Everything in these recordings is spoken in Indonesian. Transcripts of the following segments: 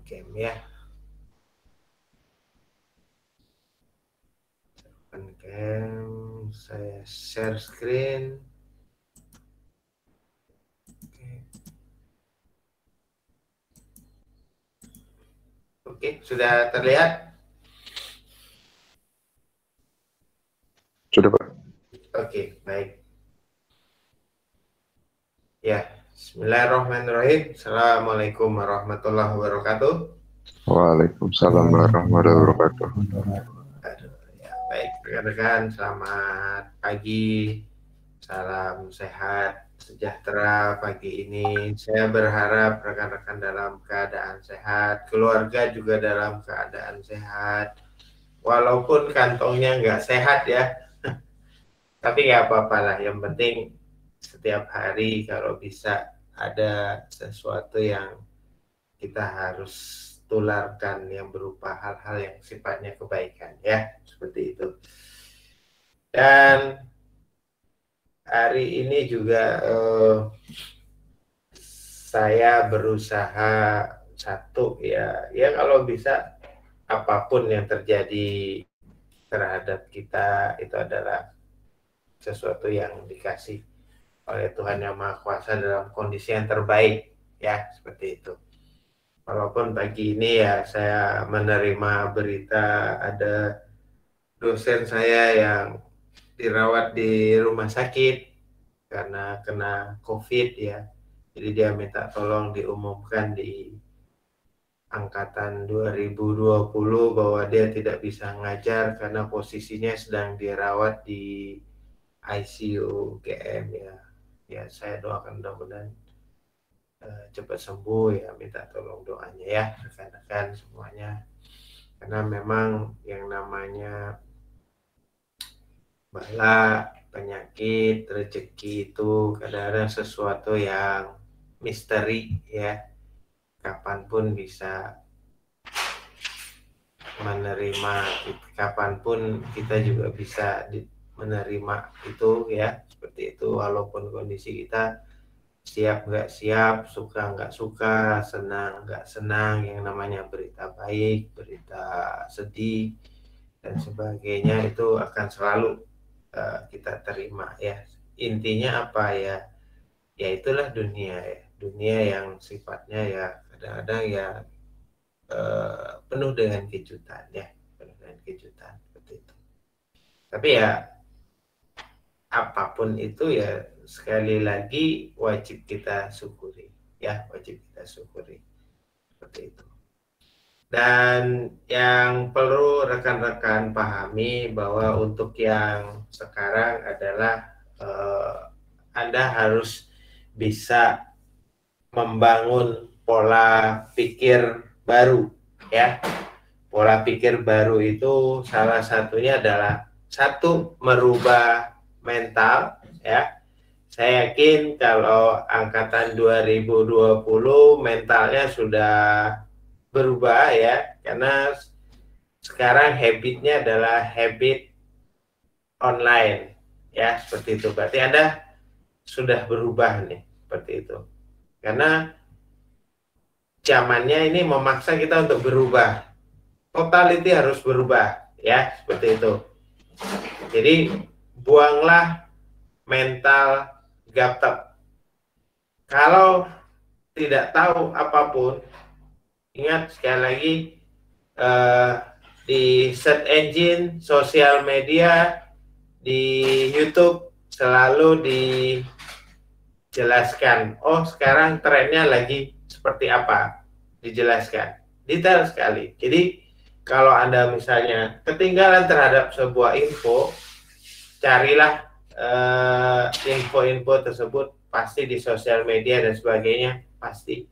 Game ya. Game, saya share screen. Oke, sudah terlihat? Sudah, Pak. Oke, baik. Ya, bismillahirrahmanirrahim. Assalamualaikum warahmatullahi wabarakatuh. Waalaikumsalam warahmatullahi wabarakatuh. Aduh, ya, baik, rekan-rekan, selamat pagi. Salam sehat, sejahtera pagi ini. Saya berharap rekan-rekan dalam keadaan sehat, keluarga juga dalam keadaan sehat. Walaupun kantongnya nggak sehat ya, tapi nggak apa-apa lah. Yang penting setiap hari kalau bisa ada sesuatu yang kita harus tularkan yang berupa hal-hal yang sifatnya kebaikan ya, seperti itu. Dan hari ini juga saya berusaha satu ya kalau bisa apapun yang terjadi terhadap kita itu adalah sesuatu yang dikasih oleh Tuhan Yang Maha Kuasa dalam kondisi yang terbaik ya, seperti itu. Walaupun pagi ini ya saya menerima berita ada dosen saya yang dirawat di rumah sakit karena kena COVID ya. Jadi dia minta tolong diumumkan di angkatan 2020 bahwa dia tidak bisa ngajar karena posisinya sedang dirawat di ICU GM ya. Ya saya doakan mudah-mudahan cepat sembuh ya, minta tolong doanya ya rekan-rekan semuanya. Karena memang yang namanya bala, penyakit, rezeki itu kadang-kadang sesuatu yang misteri ya. Kapanpun bisa menerima, kapanpun kita juga bisa menerima itu ya, seperti itu. Walaupun kondisi kita siap nggak siap, suka nggak suka, senang nggak senang, yang namanya berita baik, berita sedih dan sebagainya itu akan selalu kita terima ya. Intinya apa ya, ya itulah dunia ya, dunia yang sifatnya ya kadang-kadang ya penuh dengan kejutan ya, penuh dengan kejutan seperti itu. Tapi ya apapun itu ya sekali lagi wajib kita syukuri ya, wajib kita syukuri seperti itu. Dan yang perlu rekan-rekan pahami bahwa untuk yang sekarang adalah Anda harus bisa membangun pola pikir baru ya. Pola pikir baru itu salah satunya adalah satu, merubah mental ya. Saya yakin kalau angkatan 2020 mentalnya sudah berubah ya, karena sekarang habitnya adalah habit online ya, seperti itu. Berarti Anda sudah berubah nih, seperti itu. Karena zamannya ini memaksa kita untuk berubah. Totality harus berubah ya, seperti itu. Jadi buanglah mental gaptek. Kalau tidak tahu apapun, ingat sekali lagi eh, di search engine, sosial media, di YouTube selalu dijelaskan. Oh, sekarang trennya lagi seperti apa? Dijelaskan. Detail sekali. Jadi kalau Anda misalnya ketinggalan terhadap sebuah info, carilah info-info tersebut, pasti di sosial media dan sebagainya pasti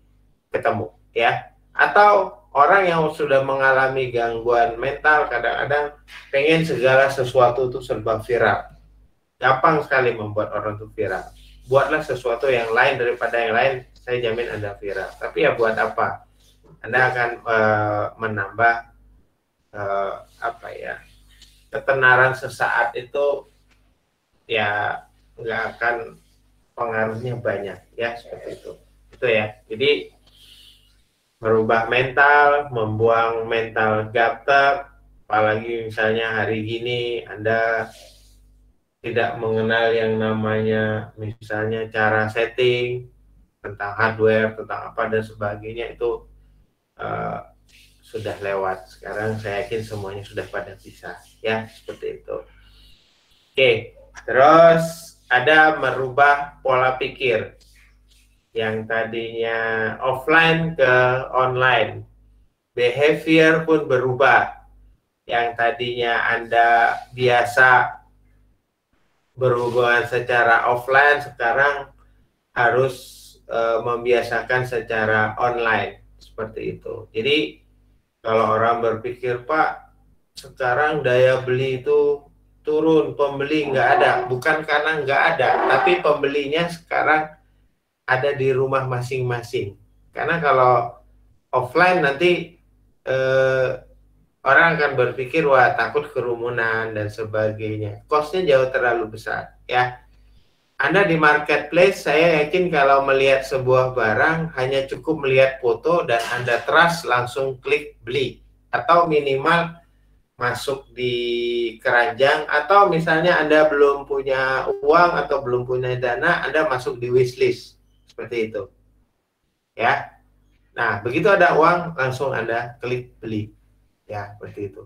ketemu ya. Atau orang yang sudah mengalami gangguan mental kadang-kadang pengen segala sesuatu itu serba viral, gampang sekali membuat orang itu viral. Buatlah sesuatu yang lain daripada yang lain, saya jamin Anda viral. Tapi ya buat apa? Anda akan menambah apa ya, ketenaran sesaat itu ya, nggak akan pengaruhnya banyak ya, seperti itu ya. Jadi merubah mental, membuang mental gaptek, apalagi misalnya hari gini Anda tidak mengenal yang namanya misalnya cara setting, tentang hardware, tentang apa dan sebagainya, itu uh, sudah lewat. Sekarang saya yakin semuanya sudah pada bisa, ya, seperti itu. Oke, terus ada merubah pola pikir yang tadinya offline ke online. Behavior pun berubah. Yang tadinya Anda biasa berhubungan secara offline, sekarang harus membiasakan secara online, seperti itu. Jadi kalau orang berpikir, Pak, sekarang daya beli itu turun, pembeli nggak ada, bukan karena nggak ada, tapi pembelinya sekarang ada di rumah masing-masing. Karena kalau offline nanti orang akan berpikir, wah, takut kerumunan dan sebagainya, costnya jauh terlalu besar, ya. Anda di marketplace, saya yakin kalau melihat sebuah barang hanya cukup melihat foto dan Anda trust, langsung klik beli, atau minimal masuk di keranjang, atau misalnya Anda belum punya uang atau belum punya dana, Anda masuk di wishlist, seperti itu, ya. Nah, begitu ada uang, langsung Anda klik beli, ya, seperti itu.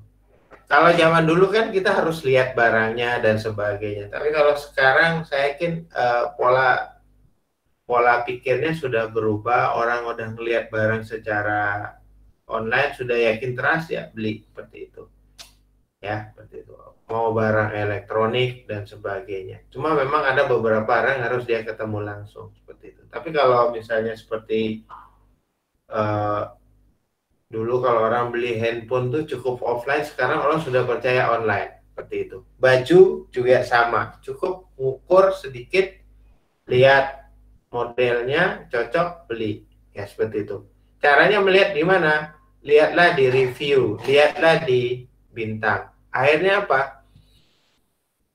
Kalau zaman dulu kan kita harus lihat barangnya dan sebagainya. Tapi kalau sekarang saya yakin pola pikirnya sudah berubah. Orang udah ngelihat barang secara online, sudah yakin trust, ya beli, seperti itu. Ya, seperti itu. Mau barang elektronik dan sebagainya. Cuma memang ada beberapa barang harus dia ketemu langsung, seperti itu. Tapi kalau misalnya seperti dulu kalau orang beli handphone tuh cukup offline, sekarang orang sudah percaya online, seperti itu. Baju juga sama, cukup ngukur sedikit, lihat modelnya cocok, beli, ya, seperti itu. Caranya melihat di mana? Lihatlah di review, lihatlah di bintang. Akhirnya apa?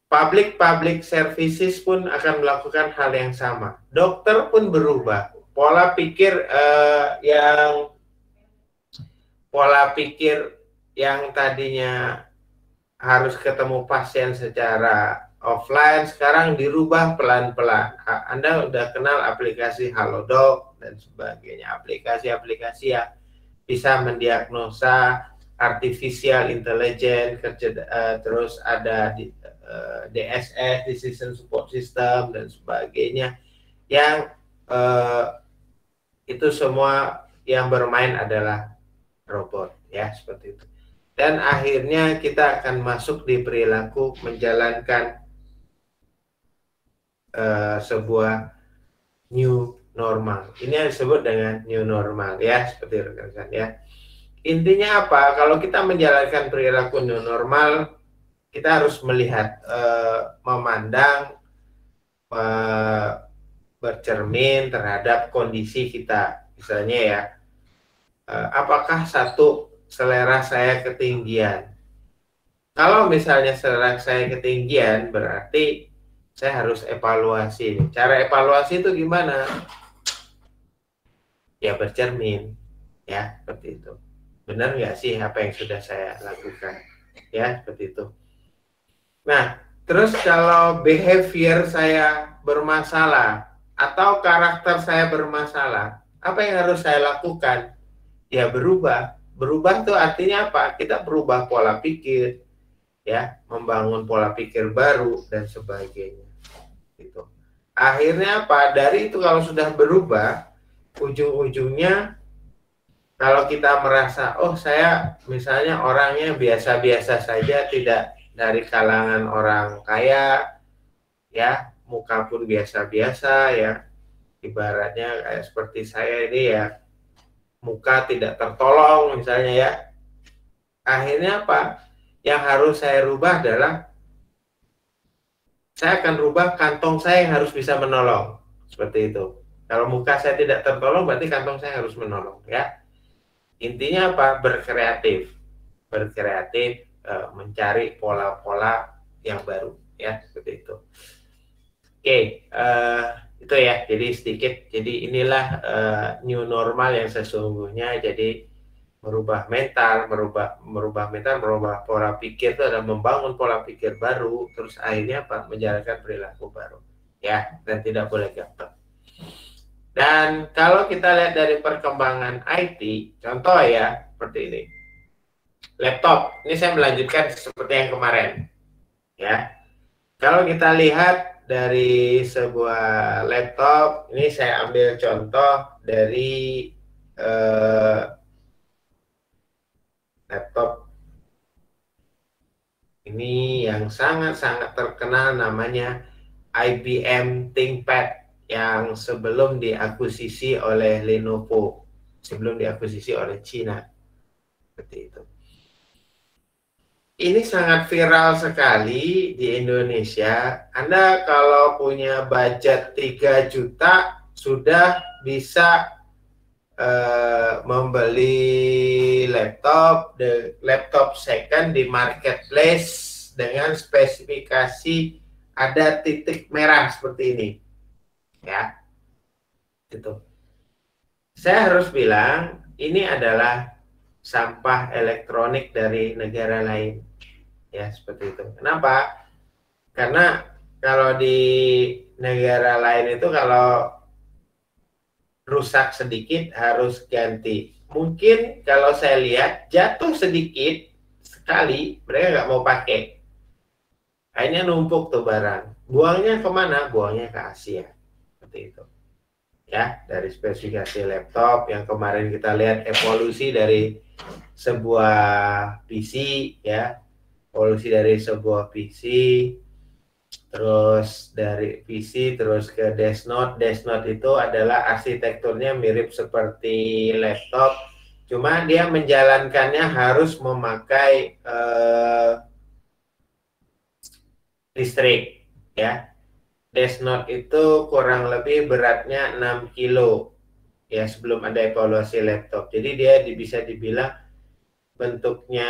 Public services pun akan melakukan hal yang sama. Dokter pun berubah. Pola pikir yang tadinya harus ketemu pasien secara offline, sekarang dirubah pelan-pelan. Anda udah kenal aplikasi Halodoc dan sebagainya, aplikasi-aplikasi yang bisa mendiagnosa, artificial intelligence, terus ada DSS, decision support system dan sebagainya, yang itu semua yang bermain adalah robot, ya, seperti itu. Dan akhirnya kita akan masuk di perilaku menjalankan sebuah new normal. Ini yang disebut dengan new normal, ya, seperti rekan-rekan, ya. Intinya apa? Kalau kita menjalankan perilaku new normal, kita harus melihat, memandang, bercermin terhadap kondisi kita. Misalnya, ya, apakah satu, selera saya ketinggian. Kalau misalnya selera saya ketinggian, berarti saya harus evaluasi. Cara evaluasi itu gimana? Ya, bercermin, ya, seperti itu. Benar nggak sih apa yang sudah saya lakukan? Ya, seperti itu. Nah, terus kalau behavior saya bermasalah atau karakter saya bermasalah, apa yang harus saya lakukan? Ya, berubah. Berubah itu artinya apa? Kita berubah pola pikir, ya, membangun pola pikir baru dan sebagainya. Gitu. Akhirnya apa? Dari itu kalau sudah berubah, ujung-ujungnya kalau kita merasa, oh, saya misalnya orangnya biasa-biasa saja, tidak dari kalangan orang kaya, ya, muka pun biasa-biasa, ya, ibaratnya kayak seperti saya ini, ya, muka tidak tertolong misalnya, ya. Akhirnya apa? Yang harus saya rubah adalah saya akan rubah kantong saya yang harus bisa menolong, seperti itu. Kalau muka saya tidak tertolong, berarti kantong saya harus menolong, ya. Intinya apa? Berkreatif, mencari pola-pola yang baru, ya, seperti itu. Oke, Itu ya, jadi sedikit. Jadi inilah new normal yang sesungguhnya. Jadi merubah mental, merubah pola pikir itu adalah membangun pola pikir baru, terus akhirnya apa? Menjalankan perilaku baru. Ya, dan tidak boleh gampang. Dan kalau kita lihat dari perkembangan IT, contoh ya, seperti ini. Laptop, ini saya melanjutkan seperti yang kemarin. Ya, kalau kita lihat dari sebuah laptop, ini saya ambil contoh dari laptop ini yang sangat-sangat terkenal, namanya IBM ThinkPad yang sebelum diakuisisi oleh Lenovo, sebelum diakuisisi oleh Cina. Seperti itu. Ini sangat viral sekali di Indonesia. Anda kalau punya budget 3 juta sudah bisa membeli laptop second di marketplace dengan spesifikasi ada titik merah seperti ini, ya. Gitu. Saya harus bilang ini adalah sampah elektronik dari negara lain, ya, seperti itu. Kenapa? Karena kalau di negara lain itu kalau rusak sedikit harus ganti. Mungkin kalau saya lihat jatuh sedikit sekali mereka nggak mau pakai. Akhirnya numpuk tuh barang. Buangnya kemana? Buangnya ke Asia. Seperti itu. Ya, dari spesifikasi laptop yang kemarin kita lihat evolusi dari sebuah PC, ya, evolusi dari sebuah PC, terus dari PC terus ke Death Note. Death Note itu adalah arsitekturnya mirip seperti laptop, cuma dia menjalankannya harus memakai listrik, ya. Death Note itu kurang lebih beratnya 6 kilo, ya, sebelum ada evaluasi laptop. Jadi dia bisa dibilang bentuknya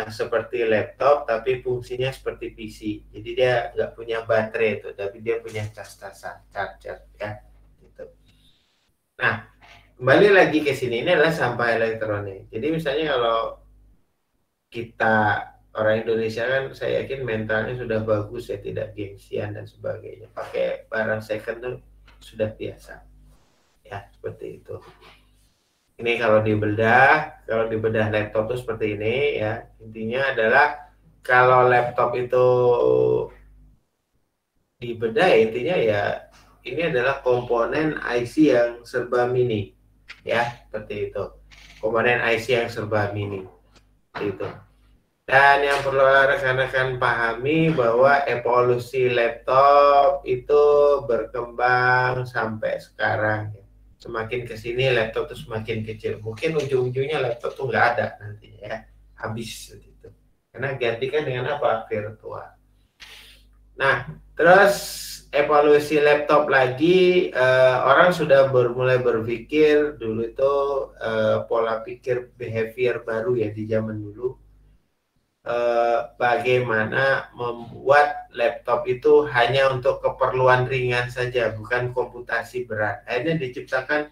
seperti laptop tapi fungsinya seperti PC. Jadi dia nggak punya baterai itu, tapi dia punya cas-casan, charger, ya. Gitu. Nah, kembali lagi ke sini, ini adalah sampah elektronik. Jadi misalnya kalau kita orang Indonesia kan saya yakin mentalnya sudah bagus ya, tidak gengsian dan sebagainya. Pakai barang second tuh sudah biasa. Ya, seperti itu. Ini kalau dibedah laptop itu seperti ini, ya. Intinya adalah kalau laptop itu dibedah, intinya ya ini adalah komponen IC yang serba mini, ya, seperti itu. Komponen IC yang serba mini, itu. Dan yang perlu rekan-rekan pahami bahwa evolusi laptop itu berkembang sampai sekarang, ya. Semakin kesini laptop itu semakin kecil. Mungkin ujung-ujungnya laptop tuh nggak ada nantinya, ya, habis gitu. Karena gantikan dengan apa? Virtual. Nah, terus evaluasi laptop lagi, orang sudah mulai berpikir dulu itu pola pikir behavior baru ya di zaman dulu. Bagaimana membuat laptop itu hanya untuk keperluan ringan saja, bukan komputasi berat. Akhirnya diciptakan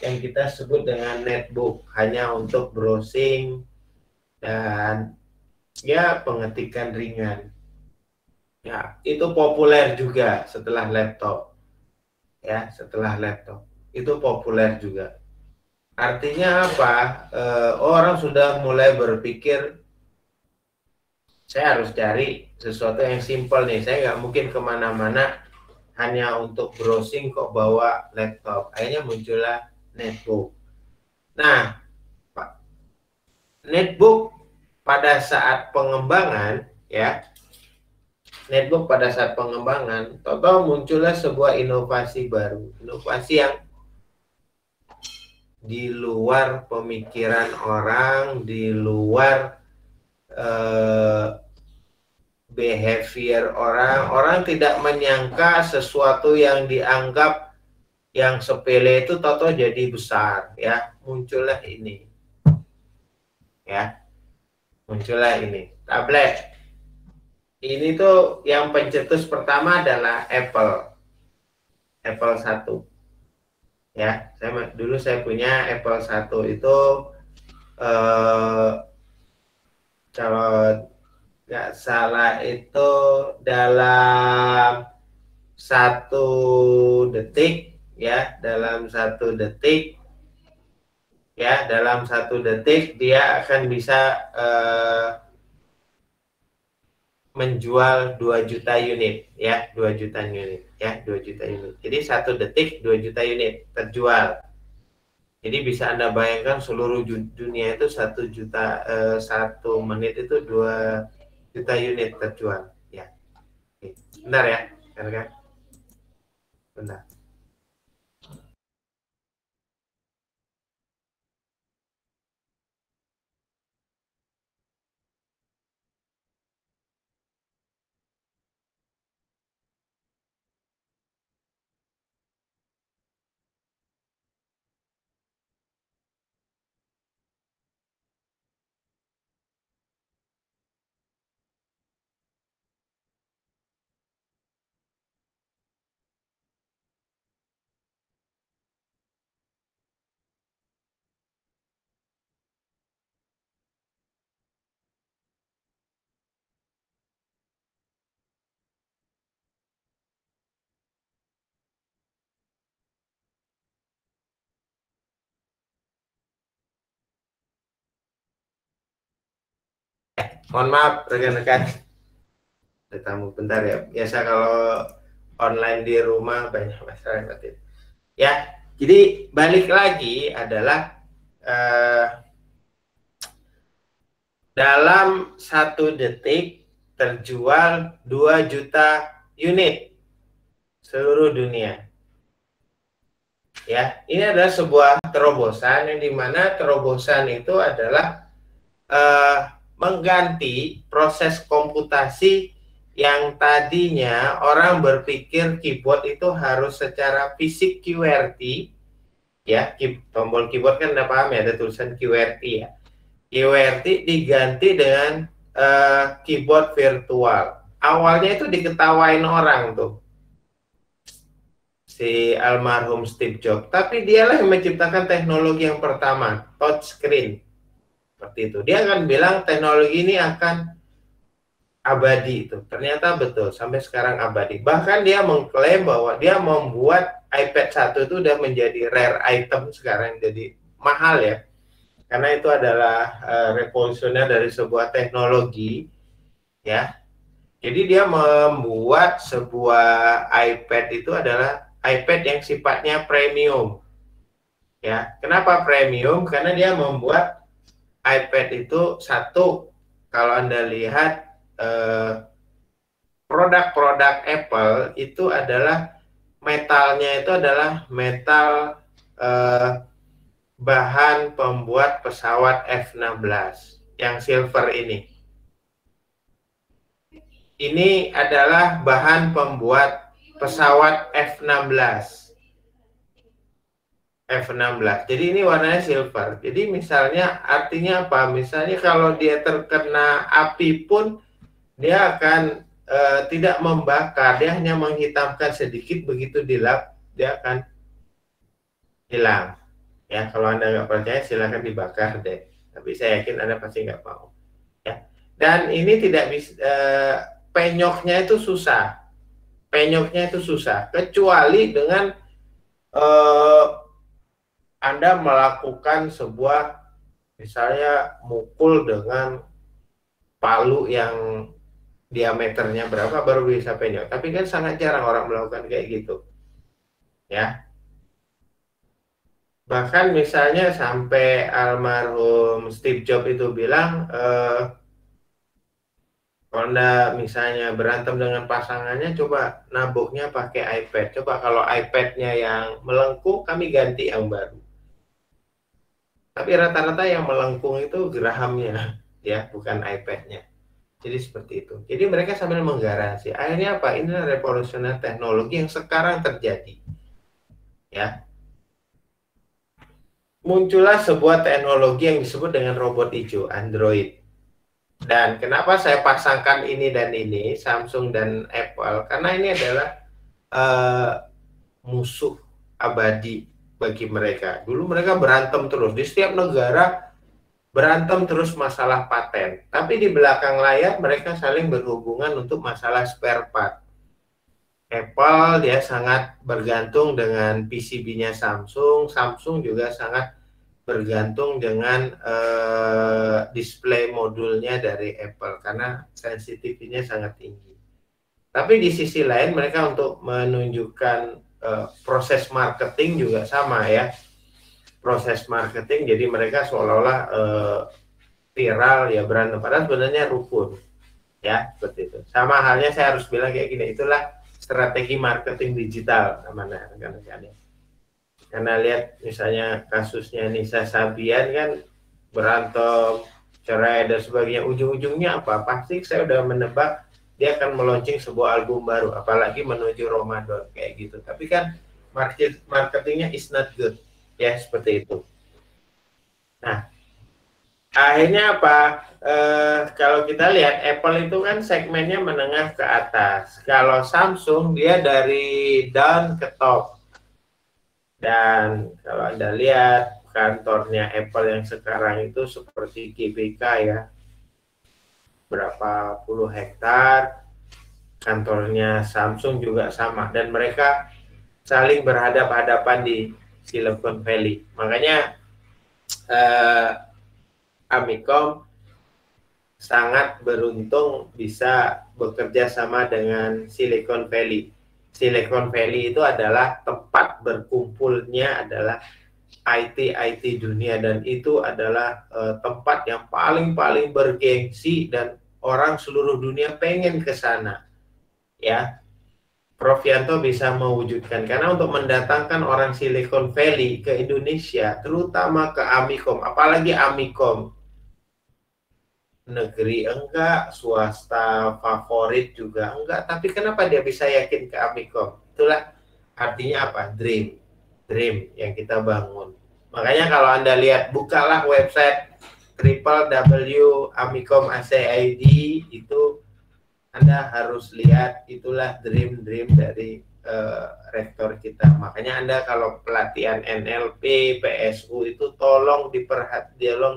yang kita sebut dengan netbook, hanya untuk browsing dan ya pengetikan ringan. Ya, itu populer juga setelah laptop. Ya, setelah laptop. Itu populer juga. Artinya apa? Orang sudah mulai berpikir saya harus cari sesuatu yang simpel nih. Saya nggak mungkin kemana-mana hanya untuk browsing kok bawa laptop. Akhirnya muncullah netbook. Nah, netbook pada saat pengembangan, ya, netbook pada saat pengembangan, total muncullah sebuah inovasi baru. Inovasi yang di luar pemikiran orang, di luar behavior orang. Orang tidak menyangka sesuatu yang dianggap yang sepele itu toto jadi besar, ya. Muncullah ini, ya, muncullah ini tablet. Ini tuh yang pencetus pertama adalah Apple, Apple 1. Ya, dulu saya punya Apple 1 itu kalau nggak salah itu dalam 1 detik ya, dalam satu detik dia akan bisa menjual 2 juta unit ya, 2 juta unit ya, 2 juta unit. Jadi 1 detik 2 juta unit terjual. Jadi bisa Anda bayangkan seluruh dunia itu 1 juta 1 menit itu 2 juta unit terjual ya. Benar ya, kan? Benar. Mohon maaf rekan-rekan, ada tamu bentar ya. Biasa kalau online di rumah banyak masalah. Ya, jadi balik lagi adalah dalam 1 detik terjual 2 juta unit seluruh dunia. Ya, ini adalah sebuah terobosan yang dimana terobosan itu adalah mengganti proses komputasi yang tadinya orang berpikir keyboard itu harus secara fisik QWERTY ya, tombol keyboard kan Anda paham ya, ada tulisan QWERTY ya. QWERTY diganti dengan keyboard virtual. Awalnya itu diketawain orang tuh, si almarhum Steve Jobs, tapi dialah yang menciptakan teknologi yang pertama, touchscreen. Seperti itu. Dia akan bilang teknologi ini akan abadi itu. Ternyata betul, sampai sekarang abadi. Bahkan dia mengklaim bahwa dia membuat iPad 1 itu udah menjadi rare item sekarang, jadi mahal ya. Karena itu adalah revolusioner dari sebuah teknologi ya. Jadi dia membuat sebuah iPad itu adalah iPad yang sifatnya premium. Ya, kenapa premium? Karena dia membuat iPad itu satu, kalau Anda lihat produk-produk Apple itu adalah metalnya itu adalah metal bahan pembuat pesawat F-16 yang silver ini. Ini adalah bahan pembuat pesawat F-16. F-16. Jadi ini warnanya silver. Jadi misalnya artinya apa? Misalnya kalau dia terkena api pun dia akan tidak membakar, dia hanya menghitamkan sedikit, begitu dilap dia akan hilang. Ya, kalau Anda nggak percaya silahkan dibakar deh. Tapi saya yakin Anda pasti nggak mau. Ya. Dan ini tidak bisa, penyoknya itu susah. Penyoknya itu susah, kecuali dengan Anda melakukan sebuah, misalnya mukul dengan palu yang diameternya berapa baru bisa penyok. Tapi kan sangat jarang orang melakukan kayak gitu. Ya. Bahkan misalnya sampai almarhum Steve Jobs itu bilang, kalau Anda misalnya berantem dengan pasangannya, coba naboknya pakai iPad. Coba kalau iPad-nya yang melengkung, kami ganti yang baru. Tapi rata-rata yang melengkung itu gerahamnya, ya, bukan iPad-nya. Jadi seperti itu. Jadi mereka sambil menggarasi. Akhirnya apa? Ini revolusioner teknologi yang sekarang terjadi. Ya. Muncullah sebuah teknologi yang disebut dengan robot hijau, Android. Dan kenapa saya pasangkan ini dan ini, Samsung dan Apple? Karena ini adalah musuh abadi bagi mereka. Dulu mereka berantem terus di setiap negara, berantem terus masalah paten. Tapi di belakang layar mereka saling berhubungan untuk masalah spare part. Apple dia sangat bergantung dengan PCB-nya Samsung, Samsung juga sangat bergantung dengan display modulnya dari Apple karena sensitivitinya sangat tinggi. Tapi di sisi lain mereka untuk menunjukkan proses marketing juga sama ya, proses marketing. Jadi mereka seolah-olah viral ya brand, padahal sebenarnya rukun ya seperti itu. Sama halnya saya harus bilang kayak gini, itulah strategi marketing digital namanya rekan-rekan. Karena lihat misalnya kasusnya Nisa Sabian kan berantem, cerai dan sebagainya, ujung-ujungnya apa? Pasti saya udah menebak dia akan meluncing sebuah album baru, apalagi menuju Ramadan kayak gitu. Tapi kan marketingnya is not good ya, seperti itu. Nah, akhirnya apa? Kalau kita lihat Apple itu kan segmennya menengah ke atas. Kalau Samsung dia dari down ke top. Dan kalau Anda lihat kantornya Apple yang sekarang itu seperti GBK ya, berapa puluh hektar. Kantornya Samsung juga sama, dan mereka saling berhadapan-hadapan di Silicon Valley. Makanya Amicom sangat beruntung bisa bekerja sama dengan Silicon Valley. Silicon Valley itu adalah tempat berkumpulnya adalah IT dunia, dan itu adalah tempat yang paling bergengsi dan orang seluruh dunia pengen ke sana. Ya, Prof Yanto bisa mewujudkan, karena untuk mendatangkan orang Silicon Valley ke Indonesia, terutama ke Amicom, apalagi Amicom negeri enggak, swasta favorit juga enggak, tapi kenapa dia bisa yakin ke Amicom? Itulah artinya apa? Dream yang kita bangun. Makanya kalau Anda lihat, bukalah website www.amicom.ac.id, itu Anda harus lihat, itulah dream dari rektor kita. Makanya Anda kalau pelatihan NLP, PSU itu tolong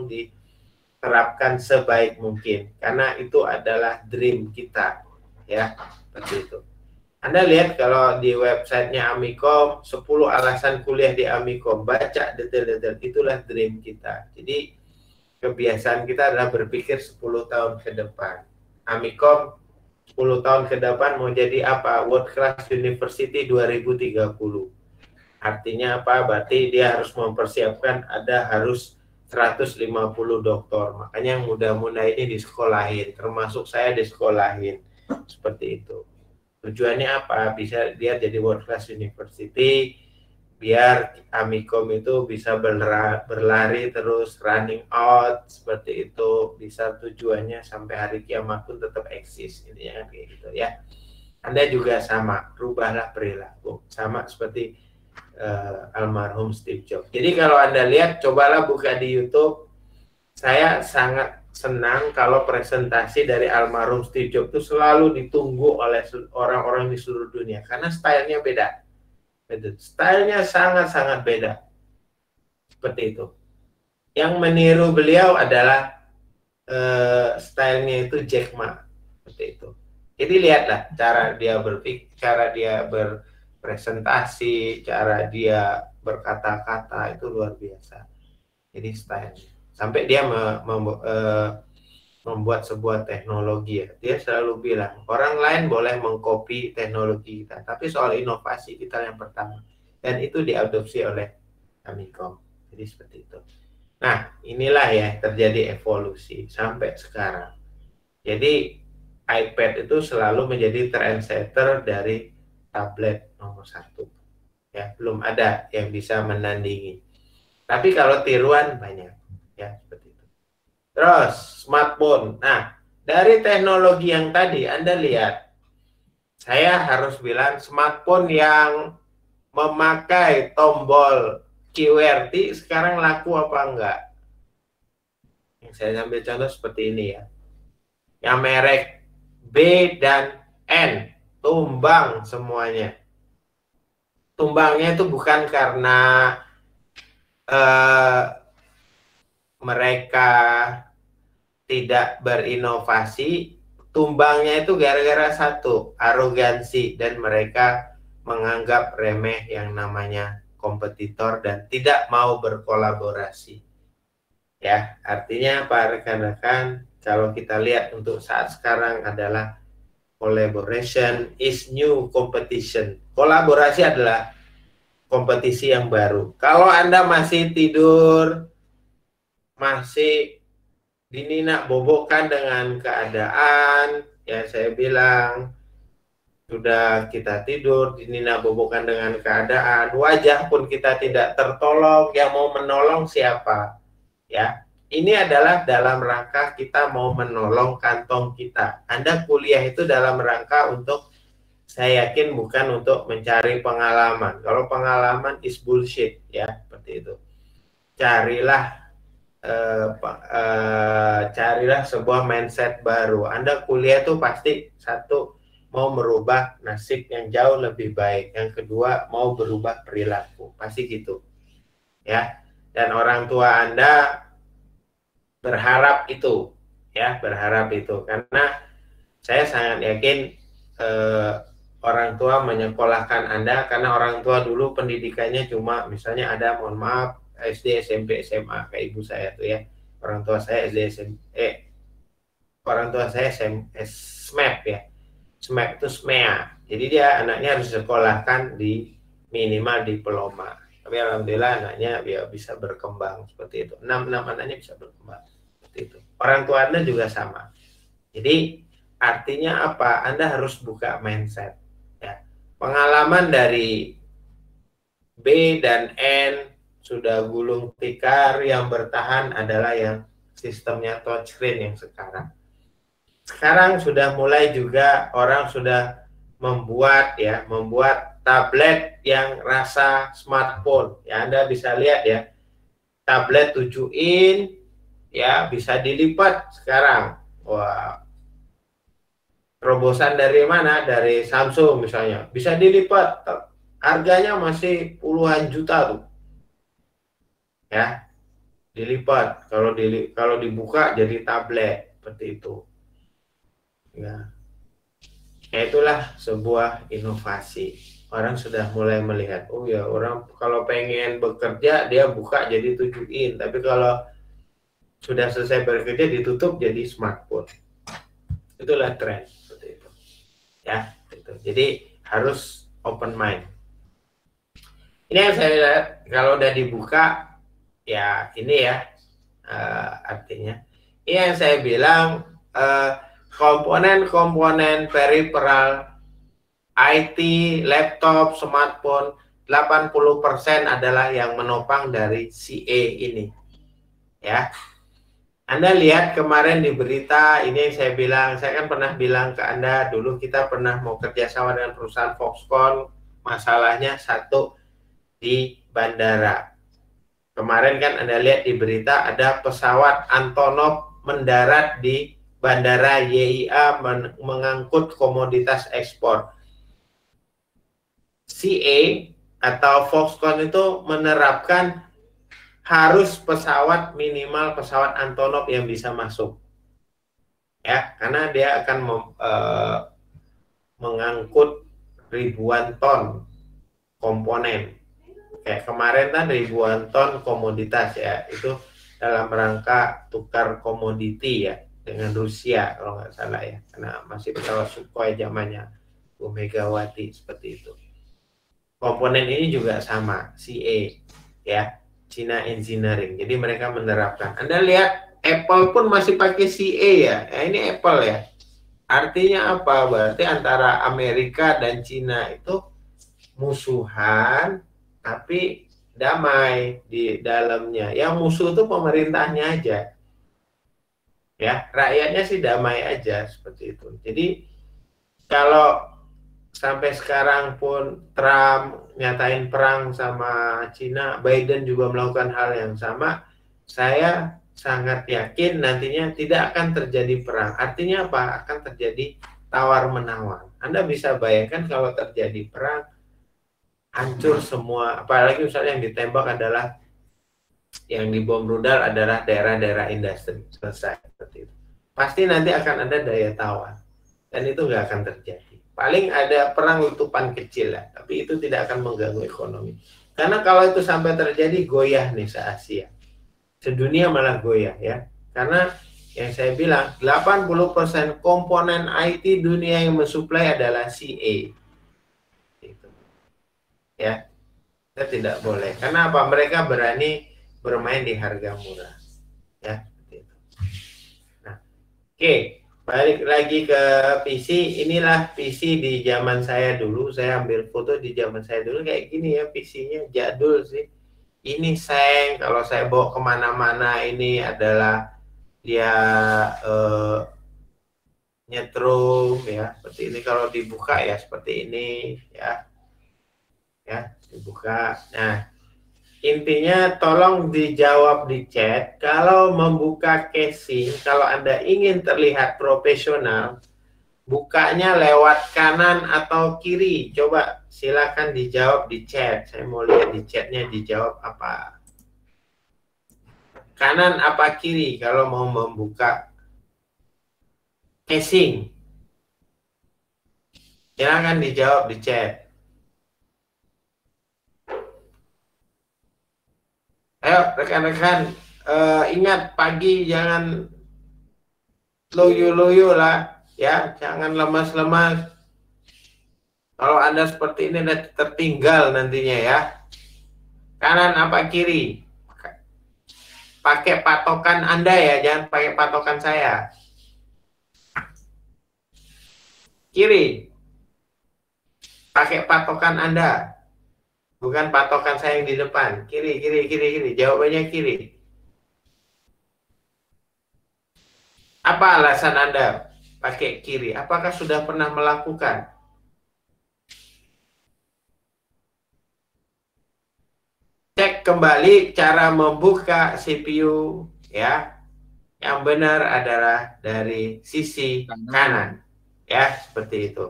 diterapkan sebaik mungkin, karena itu adalah dream kita ya, seperti itu. Anda lihat kalau di websitenya Amicom, 10 alasan kuliah di Amicom, baca detail-detail, itulah dream kita. Jadi kebiasaan kita adalah berpikir 10 tahun ke depan. Amicom 10 tahun ke depan mau jadi apa? World Class University 2030. Artinya apa? Berarti dia harus mempersiapkan harus 150 doktor. Makanya yang muda-muda ini disekolahin, termasuk saya disekolahin. Seperti itu. Tujuannya apa? Bisa dia jadi World Class University, biar Amicom itu bisa berlari terus, running out, seperti itu. Bisa tujuannya sampai hari kiamat pun tetap eksis. Intinya kayak gitu ya. Anda juga sama, rubahlah perilaku. Sama seperti almarhum Steve Jobs. Jadi kalau Anda lihat, cobalah buka di YouTube. Saya sangat senang kalau presentasi dari almarhum Steve Jobs itu selalu ditunggu oleh orang-orang di seluruh dunia, karena stylenya beda. Stylenya sangat-sangat beda. Seperti itu. Yang meniru beliau adalah stylenya itu Jack Ma. Seperti itu. Jadi lihatlah cara dia berpikir, cara dia berpresentasi, cara dia berkata-kata, itu luar biasa. Jadi stylenya. Sampai dia membuat sebuah teknologi ya. Dia selalu bilang, orang lain boleh mengcopy teknologi kita, tapi soal inovasi kita yang pertama. Dan itu diadopsi oleh Amicom. Jadi seperti itu. Nah, inilah ya terjadi evolusi sampai sekarang. Jadi iPad itu selalu menjadi trendsetter dari tablet nomor 1. Ya, belum ada yang bisa menandingi. Tapi kalau tiruan banyak. Ya, seperti itu. Terus smartphone. Nah, dari teknologi yang tadi Anda lihat, saya harus bilang smartphone yang memakai tombol QWERTY sekarang laku apa enggak? Yang saya ambil contoh seperti ini ya. Yang merek B dan N tumbang semuanya. tumbangnya itu bukan karena mereka tidak berinovasi, tumbangnya itu gara-gara satu, arogansi, dan mereka menganggap remeh yang namanya kompetitor dan tidak mau berkolaborasi. Ya, artinya Pak rekan-rekan, kalau kita lihat untuk saat sekarang adalah collaboration is new competition. Kolaborasi adalah kompetisi yang baru. Kalau Anda masih tidur, masih dininak bobokkan dengan keadaan, ya saya bilang, sudah kita tidur, dininak bobokkan dengan keadaan, wajah pun kita tidak tertolong, yang mau menolong siapa? Ya, ini adalah dalam rangka kita mau menolong kantong kita. Anda kuliah itu dalam rangka untuk, saya yakin bukan untuk mencari pengalaman. Kalau pengalaman is bullshit, ya, seperti itu. Carilah sebuah mindset baru. Anda kuliah itu pasti satu, mau merubah nasib yang jauh lebih baik. Yang kedua, mau berubah perilaku. Pasti gitu. Ya. Dan orang tua Anda berharap itu, ya, berharap itu. Karena saya sangat yakin orang tua menyekolahkan Anda, karena orang tua dulu pendidikannya cuma misalnya ada, mohon maaf, SD, SMP, SMA kayak ibu saya tuh ya. Orang tua saya SD, SMP, orang tua saya SMAP ya. SMAP itu SMEA. Jadi dia anaknya harus disekolahkan di minimal diploma. Tapi alhamdulillah anaknya ya bisa berkembang seperti itu. 6 anaknya bisa berkembang seperti itu. Orang tua Anda juga sama. Jadi artinya apa? Anda harus buka mindset. Ya. Pengalaman dari B dan N sudah gulung tikar, yang bertahan adalah yang sistemnya touchscreen yang sekarang. Sekarang sudah mulai juga orang sudah membuat tablet yang rasa smartphone. Ya, Anda bisa lihat ya, tablet 7 in ya bisa dilipat sekarang. Wah, terobosan dari mana? Dari Samsung misalnya, bisa dilipat, harganya masih puluhan juta tuh, ya, dilipat. Kalau dibuka jadi tablet seperti itu, ya. Itulah sebuah inovasi. Orang sudah mulai melihat, oh ya, orang kalau pengen bekerja dia buka jadi 7 in, tapi kalau sudah selesai bekerja ditutup jadi smartphone. Itulah tren seperti itu. Ya, gitu. Jadi harus open mind. Ini yang saya lihat, kalau udah dibuka, ya ini ya, artinya. Ini yang saya bilang, komponen-komponen peripheral, IT, laptop, smartphone, 80% adalah yang menopang dari CA ini. Ya. Anda lihat kemarin di berita, ini yang saya bilang, saya kan pernah bilang ke Anda, dulu kita pernah mau kerjasama dengan perusahaan Foxconn, masalahnya satu di bandara. Kemarin kan Anda lihat di berita ada pesawat Antonov mendarat di bandara YIA mengangkut komoditas ekspor. CA atau Foxconn itu menerapkan harus pesawat, minimal pesawat Antonov yang bisa masuk, ya, karena dia akan mengangkut ribuan ton komponen. Kayak kemarin kan ribuan ton komoditas ya, itu dalam rangka tukar komoditi ya dengan Rusia kalau nggak salah ya, karena masih pesawat Sukhoi zamannya Bu Megawati seperti itu. Komponen ini juga sama, CA ya, China Engineering. Jadi mereka menerapkan. Anda lihat Apple pun masih pakai CA ya. Ini Apple ya. Artinya apa? Berarti antara Amerika dan China itu musuhan tapi damai di dalamnya. Yang musuh itu pemerintahnya aja. Ya, rakyatnya sih damai aja seperti itu. Jadi kalau sampai sekarang pun Trump nyatain perang sama Cina, Biden juga melakukan hal yang sama, saya sangat yakin nantinya tidak akan terjadi perang. Artinya apa? Akan terjadi tawar-menawar. Anda bisa bayangkan kalau terjadi perang, hancur semua. Apalagi misalnya yang ditembak adalah, yang dibom rudal adalah daerah-daerah industri, selesai seperti itu. Pasti nanti akan ada daya tawar, dan itu nggak akan terjadi. Paling ada perang letupan kecil lah, tapi itu tidak akan mengganggu ekonomi. Karena kalau itu sampai terjadi, goyah nih se-Asia. Sedunia malah goyah ya. Karena yang saya bilang, 80% komponen IT dunia yang mensuplai adalah CA. Gitu. Ya, kita tidak boleh. Karena apa? Mereka berani bermain di harga murah. Ya, gitu. Nah, oke. Balik lagi ke PC. Inilah PC di zaman saya dulu. Saya ambil foto di zaman saya dulu kayak gini ya, PC-nya jadul sih. Ini seng, kalau saya bawa kemana-mana ini adalah dia nyetrum ya, seperti ini. Kalau dibuka ya seperti ini ya, dibuka. Nah, intinya tolong dijawab di chat. Kalau membuka casing, kalau Anda ingin terlihat profesional, bukanya lewat kanan atau kiri? Coba silakan dijawab di chat. Saya mau lihat di chatnya dijawab apa. Kanan apa kiri kalau mau membuka casing? Silakan dijawab di chat. Ayo rekan-rekan, ingat pagi jangan loyo-loyo lah ya, jangan lemas-lemas. Kalau Anda seperti ini nanti tertinggal nantinya ya. Kanan apa kiri? Pakai patokan Anda ya, jangan pakai patokan saya. Kiri. Pakai patokan Anda. Bukan patokan saya yang di depan. Kiri, kiri, kiri, kiri. Jawabannya kiri. Apa alasan Anda pakai kiri? Apakah sudah pernah melakukan? Cek kembali cara membuka CPU ya. Yang benar adalah dari sisi kanan. Ya, seperti itu.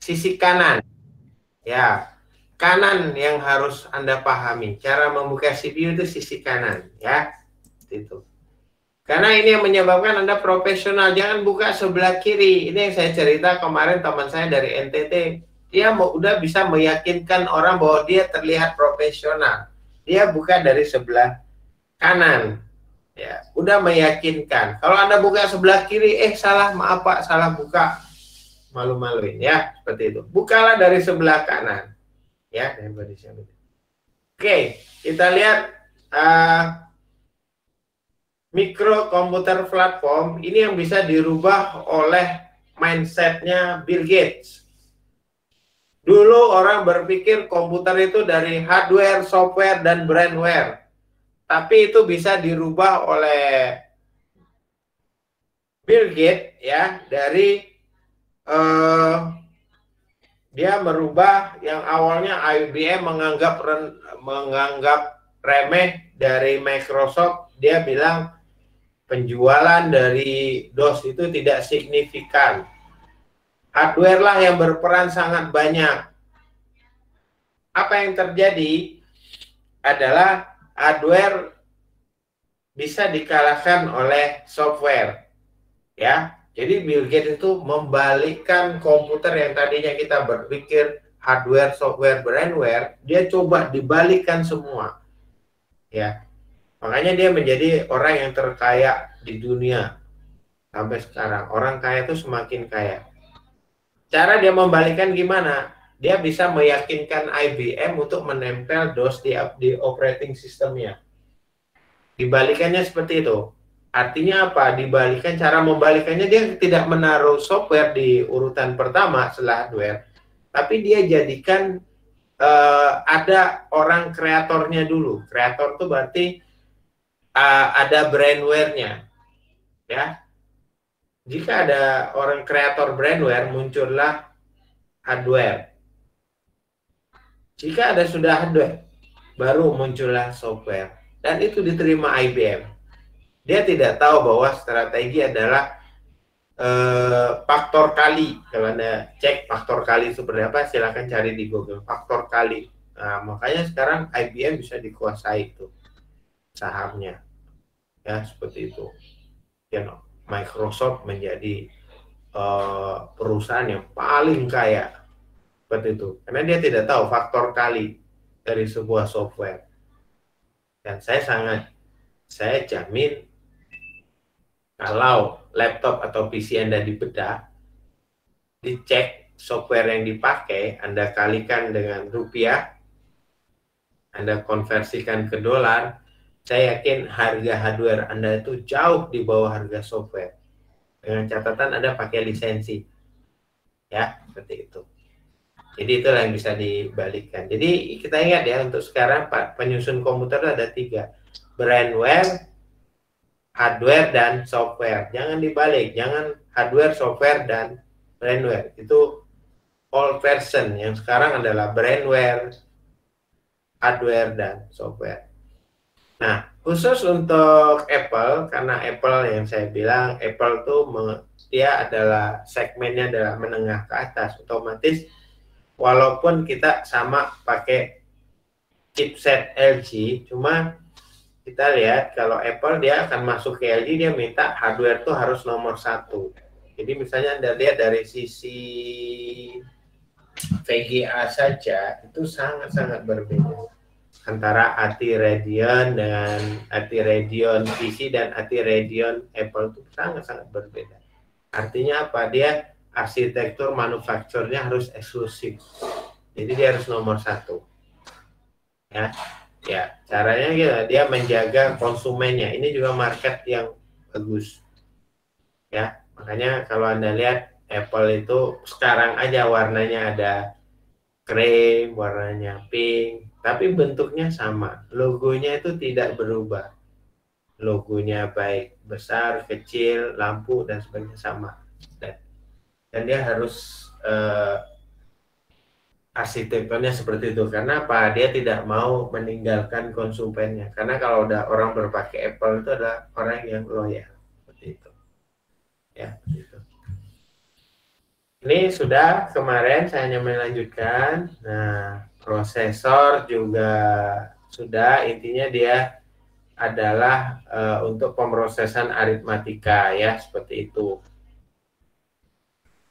Sisi kanan. Ya. Kanan yang harus Anda pahami. Cara membuka CPU itu sisi kanan ya. Seperti itu. Karena ini yang menyebabkan Anda profesional. Jangan buka sebelah kiri. Ini yang saya cerita kemarin, teman saya dari NTT. Dia udah bisa meyakinkan orang bahwa dia terlihat profesional. Dia buka dari sebelah kanan. Ya, udah meyakinkan. Kalau Anda buka sebelah kiri, salah, maaf Pak, salah buka. Malu-maluin ya, seperti itu. Bukalah dari sebelah kanan. Ya, oke, kita lihat mikro komputer platform ini yang bisa dirubah oleh mindsetnya Bill Gates. Dulu orang berpikir komputer itu dari hardware, software, dan brandware. Tapi itu bisa dirubah oleh Bill Gates ya, dari dia merubah yang awalnya IBM menganggap remeh dari Microsoft. Dia bilang penjualan dari DOS itu tidak signifikan. Hardware lah yang berperan sangat banyak. Apa yang terjadi adalah hardware bisa dikalahkan oleh software. Ya, jadi Bill Gates itu membalikkan komputer yang tadinya kita berpikir hardware, software, brandware, dia coba dibalikkan semua. Ya, makanya dia menjadi orang yang terkaya di dunia sampai sekarang. Orang kaya itu semakin kaya. Cara dia membalikkan gimana? Dia bisa meyakinkan IBM untuk menempel DOS di operating sistemnya. Dibalikannya seperti itu. Artinya apa? Dibalikan, cara membalikannya dia tidak menaruh software di urutan pertama setelah hardware, tapi dia jadikan ada orang kreatornya dulu. Kreator itu berarti ada brandware-nya. Ya. Jika ada orang kreator brandware, muncullah hardware. Jika ada sudah hardware, baru muncullah software. Dan itu diterima IBM. Dia tidak tahu bahwa strategi adalah faktor kali. Kalau Anda cek faktor kali seperti apa, silakan cari di Google faktor kali. Nah, makanya sekarang IBM bisa dikuasai itu sahamnya, ya seperti itu. Ya, Microsoft menjadi perusahaan yang paling kaya seperti itu, karena dia tidak tahu faktor kali dari sebuah software. Dan saya jamin kalau laptop atau PC Anda dibedah, dicek software yang dipakai, Anda kalikan dengan rupiah, Anda konversikan ke dolar, saya yakin harga hardware Anda itu jauh di bawah harga software. Dengan catatan Anda pakai lisensi. Ya, seperti itu. Jadi itulah yang bisa dibalikkan. Jadi kita ingat ya, untuk sekarang penyusun komputer ada 3. Brandware, hardware, dan software. Jangan dibalik, jangan hardware, software, dan brandware. Itu old version. Yang sekarang adalah brandware, hardware, dan software. Nah, khusus untuk Apple, karena Apple yang saya bilang, Apple tuh dia adalah segmennya adalah menengah ke atas, otomatis walaupun kita sama pakai chipset LG, cuma kita lihat kalau Apple dia akan masuk ke LG, dia minta hardware tuh harus nomor 1. Jadi misalnya Anda lihat dari sisi VGA saja itu sangat-sangat berbeda antara ATI Radeon dengan ATI Radeon PC dan ATI Radeon Apple itu sangat-sangat berbeda. Artinya apa? Dia arsitektur manufakturnya harus eksklusif. Jadi dia harus nomor 1. Ya, caranya gitu, dia menjaga konsumennya. Ini juga market yang bagus. Ya, makanya kalau Anda lihat Apple itu sekarang aja warnanya ada krem, warnanya pink, tapi bentuknya sama. Logonya itu tidak berubah. Logonya baik besar, kecil, lampu, dan sebagainya sama. Dan dia harus arsitekturnya seperti itu. Karena apa? Dia tidak mau meninggalkan konsumennya. Karena kalau udah orang berpakai Apple itu adalah orang yang loyal. Seperti itu. Ya, gitu. Ini sudah kemarin saya hanya melanjutkan. Nah, prosesor juga sudah, intinya dia adalah untuk pemrosesan aritmatika ya, seperti itu.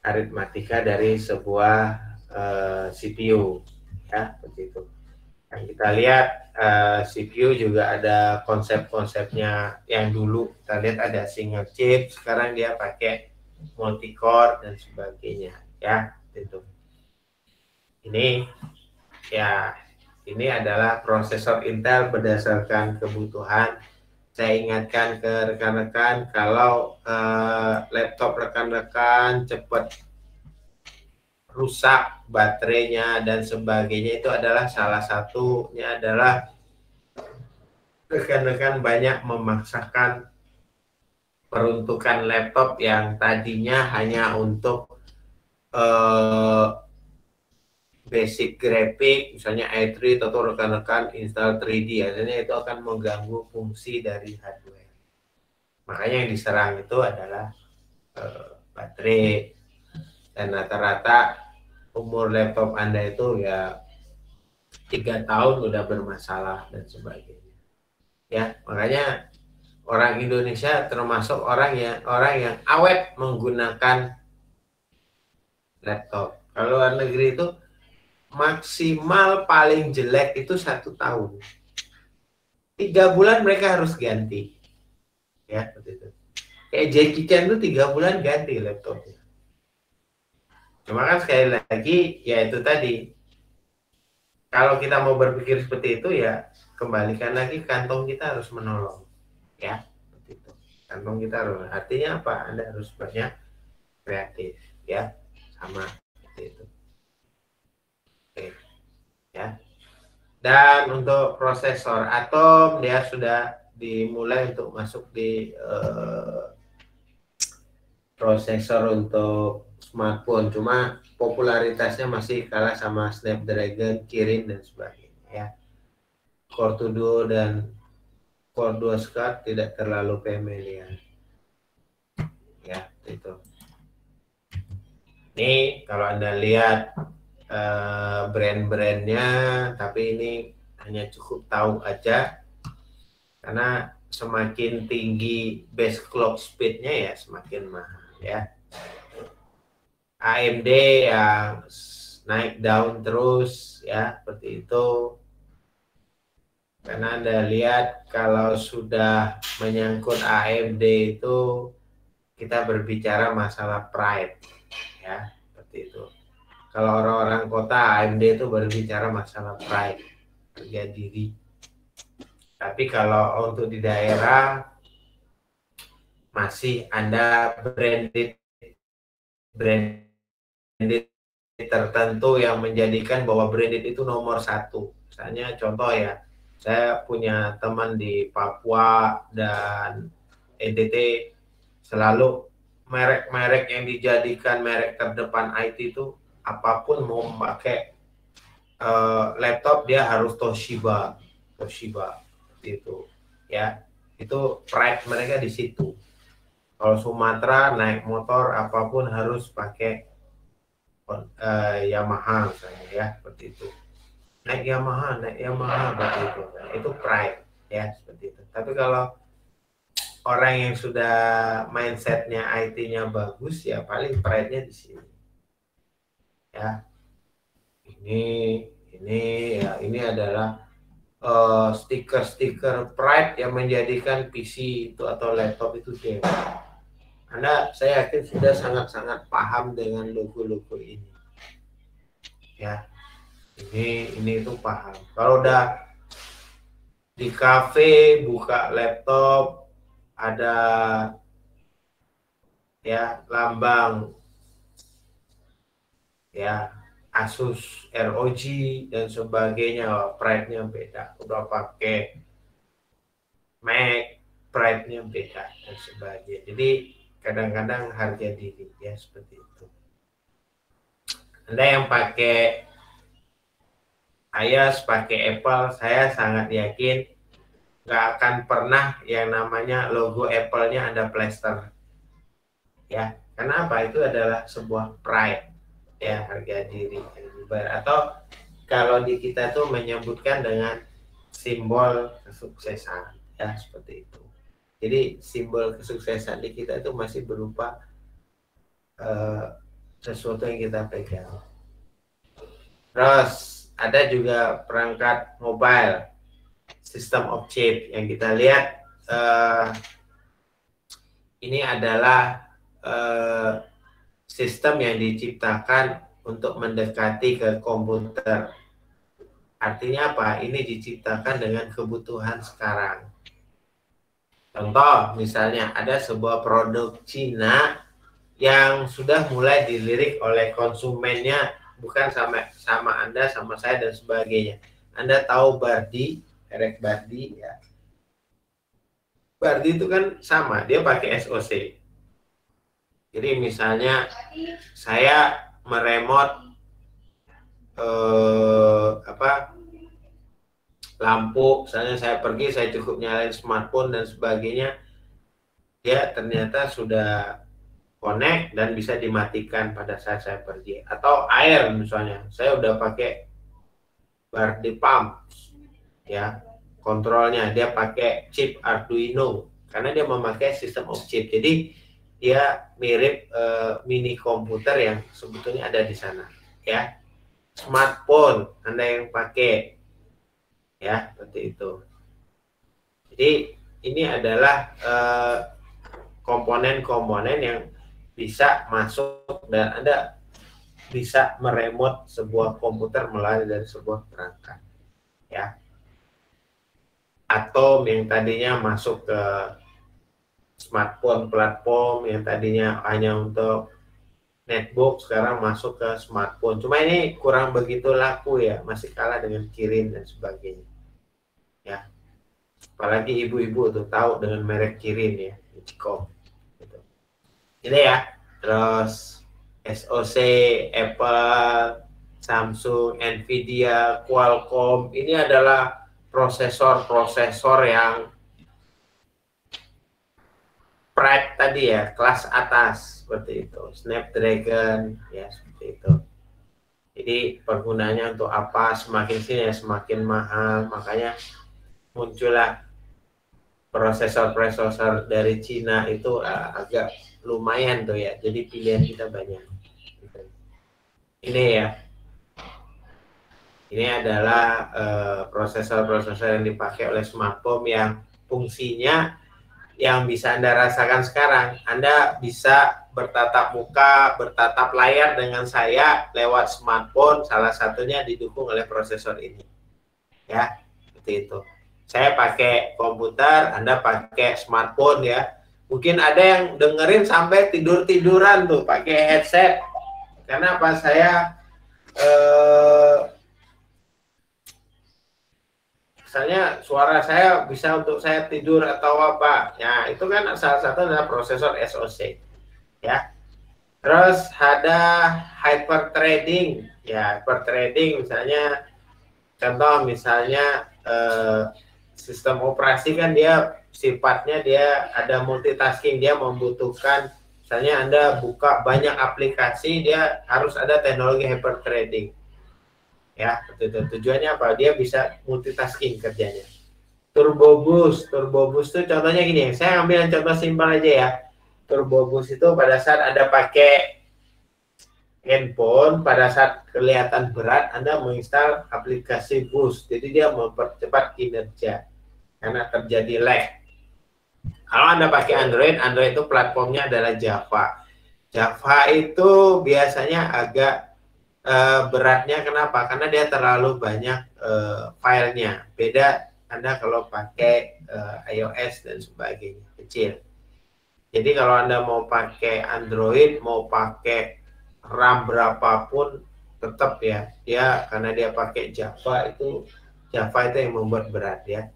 Aritmatika dari sebuah CPU ya, seperti itu. Yang kita lihat CPU juga ada konsep-konsepnya. Yang dulu kita lihat ada single chip, sekarang dia pakai multi-core dan sebagainya ya, itu. Ini ya, ini adalah prosesor Intel berdasarkan kebutuhan. Saya ingatkan ke rekan-rekan, kalau laptop rekan-rekan cepat rusak baterainya dan sebagainya, itu adalah salah satunya adalah rekan-rekan banyak memaksakan peruntukan laptop yang tadinya hanya untuk basic graphic, misalnya i3, atau rekan-rekan install 3D, artinya itu akan mengganggu fungsi dari hardware. Makanya yang diserang itu adalah baterai, dan rata-rata umur laptop Anda itu ya 3 tahun udah bermasalah dan sebagainya. Ya, makanya orang Indonesia termasuk orang yang awet menggunakan laptop. Kalau luar negeri itu maksimal paling jelek itu 1 tahun. 3 bulan mereka harus ganti. Ya, seperti itu. Kayak Jackie Chan itu 3 bulan ganti laptopnya. Cuma kan sekali lagi, ya itu tadi. Kalau kita mau berpikir seperti itu, ya kembalikan lagi, kantong kita harus menolong. Ya, seperti itu. Kantong kita harus. Artinya apa? Anda harus banyak kreatif. Ya, sama seperti itu. Oke. Ya. Dan untuk prosesor Atom, dia sudah dimulai untuk masuk di prosesor untuk smartphone, cuma popularitasnya masih kalah sama Snapdragon, Kirin, dan sebagainya ya. Core 2 Duo dan Core 2 Scarp tidak terlalu familiar ya, itu. Ini kalau Anda lihat brand-brandnya, tapi ini hanya cukup tahu aja, karena semakin tinggi base clock speed-nya ya semakin mahal ya. AMD yang naik daun terus ya, seperti itu. Karena Anda lihat kalau sudah menyangkut AMD itu kita berbicara masalah pride ya, seperti itu. Kalau orang-orang kota, AMD itu berbicara masalah pride, harga diri. Tapi kalau untuk di daerah masih Anda branded tertentu yang menjadikan bahwa branded itu nomor satu. Misalnya contoh ya, saya punya teman di Papua dan NTT, selalu merek-merek yang dijadikan merek terdepan IT itu apapun mau pakai laptop dia harus Toshiba gitu ya. Itu pride mereka di situ. Kalau Sumatera naik motor apapun harus pakai Yamaha misalnya ya, seperti itu. Naik Yamaha seperti itu. Nah, itu pride ya, seperti itu. Tapi kalau orang yang sudah mindsetnya IT-nya bagus ya paling pride-nya di sini. Ya. Ini adalah stiker-stiker pride yang menjadikan PC itu atau laptop itu dewa. Saya yakin sudah sangat-sangat paham dengan logo-logo ini. Ya, ini itu paham. Kalau udah di cafe buka laptop ada ya lambang ya Asus ROG dan sebagainya, pride-nya beda. Udah pakai Mac, pride-nya beda dan sebagainya. Jadi kadang-kadang harga diri ya seperti itu. Anda yang pakai iOS, pakai Apple, saya sangat yakin nggak akan pernah yang namanya logo Apple-nya Anda plester. Ya, karena apa? Itu adalah sebuah pride, ya, harga diri yang dibayar. Atau kalau di kita tuh menyebutkan dengan simbol kesuksesan, ya, seperti itu. Jadi simbol kesuksesan di kita itu masih berupa sesuatu yang kita pegang. Terus ada juga perangkat mobile, system of chip yang kita lihat ini adalah sistem yang diciptakan untuk mendekati ke komputer. Artinya apa? Ini diciptakan dengan kebutuhan sekarang. Contoh, misalnya ada sebuah produk Cina yang sudah mulai dilirik oleh konsumennya, bukan sama Anda, sama saya dan sebagainya. Anda tahu Bardi, merek Bardi ya. Bardi itu kan sama, dia pakai SoC. Jadi misalnya saya meremot lampu, misalnya saya pergi, saya cukup nyalain smartphone dan sebagainya, dia ternyata sudah connect dan bisa dimatikan pada saat saya pergi. Atau air misalnya, saya udah pakai Bardi pump ya, kontrolnya dia pakai chip Arduino karena dia memakai sistem of chip. Jadi dia mirip mini komputer yang sebetulnya ada di sana ya. Smartphone Anda yang pakai ya, seperti itu. Jadi ini adalah komponen-komponen yang bisa masuk dan Anda bisa meremot sebuah komputer melalui dari sebuah perangkat ya. Atom yang tadinya masuk ke smartphone platform yang tadinya hanya untuk netbook sekarang masuk ke smartphone. Cuma ini kurang begitu laku ya, masih kalah dengan Kirin dan sebagainya. Ya. Apalagi ibu-ibu tuh tahu dengan merek Kirin ya, Ichicom. Gitu. Ini ya. Terus SoC, Apple, Samsung, Nvidia, Qualcomm, ini adalah prosesor-prosesor yang Pride tadi ya, kelas atas seperti itu, Snapdragon ya seperti itu. Jadi penggunanya untuk apa, semakin sini ya semakin mahal, makanya muncullah prosesor dari Cina itu agak lumayan tuh ya, jadi pilihan kita banyak. Ini ya, ini adalah prosesor-prosesor yang dipakai oleh smartphone yang fungsinya yang bisa Anda rasakan sekarang. Anda bisa bertatap muka, bertatap layar dengan saya lewat smartphone, salah satunya didukung oleh prosesor ini. Ya, seperti itu. Saya pakai komputer, Anda pakai smartphone ya. Mungkin ada yang dengerin sampai tidur-tiduran tuh pakai headset. Karena apa, saya misalnya suara saya bisa untuk saya tidur atau apa. Ya, itu kan salah satu adalah prosesor SoC. Ya. Terus ada hyperthreading. Ya, hyperthreading misalnya contoh misalnya sistem operasi kan dia sifatnya dia ada multitasking, dia membutuhkan misalnya Anda buka banyak aplikasi, dia harus ada teknologi hyperthreading. Ya, tujuannya apa? Dia bisa multitasking kerjanya. Turbo boost tuh contohnya gini, saya ambil yang contoh simpel aja ya. Turbo boost itu pada saat Anda pakai handphone, pada saat kelihatan berat, Anda menginstal aplikasi boost, jadi dia mempercepat kinerja karena terjadi lag. Kalau Anda pakai Android, Android itu platformnya adalah Java. Java itu biasanya agak beratnya kenapa? Karena dia terlalu banyak filenya. Beda Anda kalau pakai iOS dan sebagainya, kecil. Jadi kalau Anda mau pakai Android, mau pakai RAM berapapun, tetap ya, dia karena dia pakai Java itu yang membuat berat ya.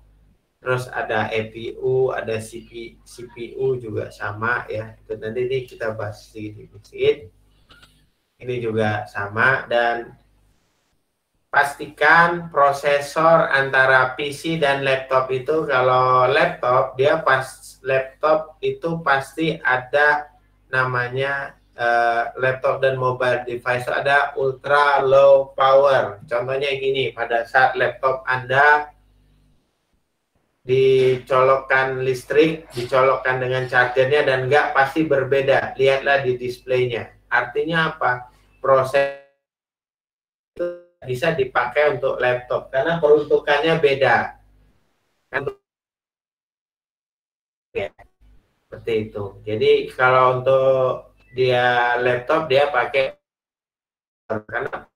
Terus ada EPU, ada CPU juga sama ya. Itu nanti ini kita bahas sedikit. Ini juga sama, dan pastikan prosesor antara PC dan laptop itu, kalau laptop itu pasti ada namanya laptop dan mobile device ada ultra low power. Contohnya gini, pada saat laptop Anda dicolokkan listrik, dicolokkan dengan chargernya dan enggak, pasti berbeda. Lihatlah di displaynya. Artinya apa? Proses itu bisa dipakai untuk laptop karena peruntukannya beda. Kan ya, seperti itu. Jadi kalau untuk dia laptop dia pakai karena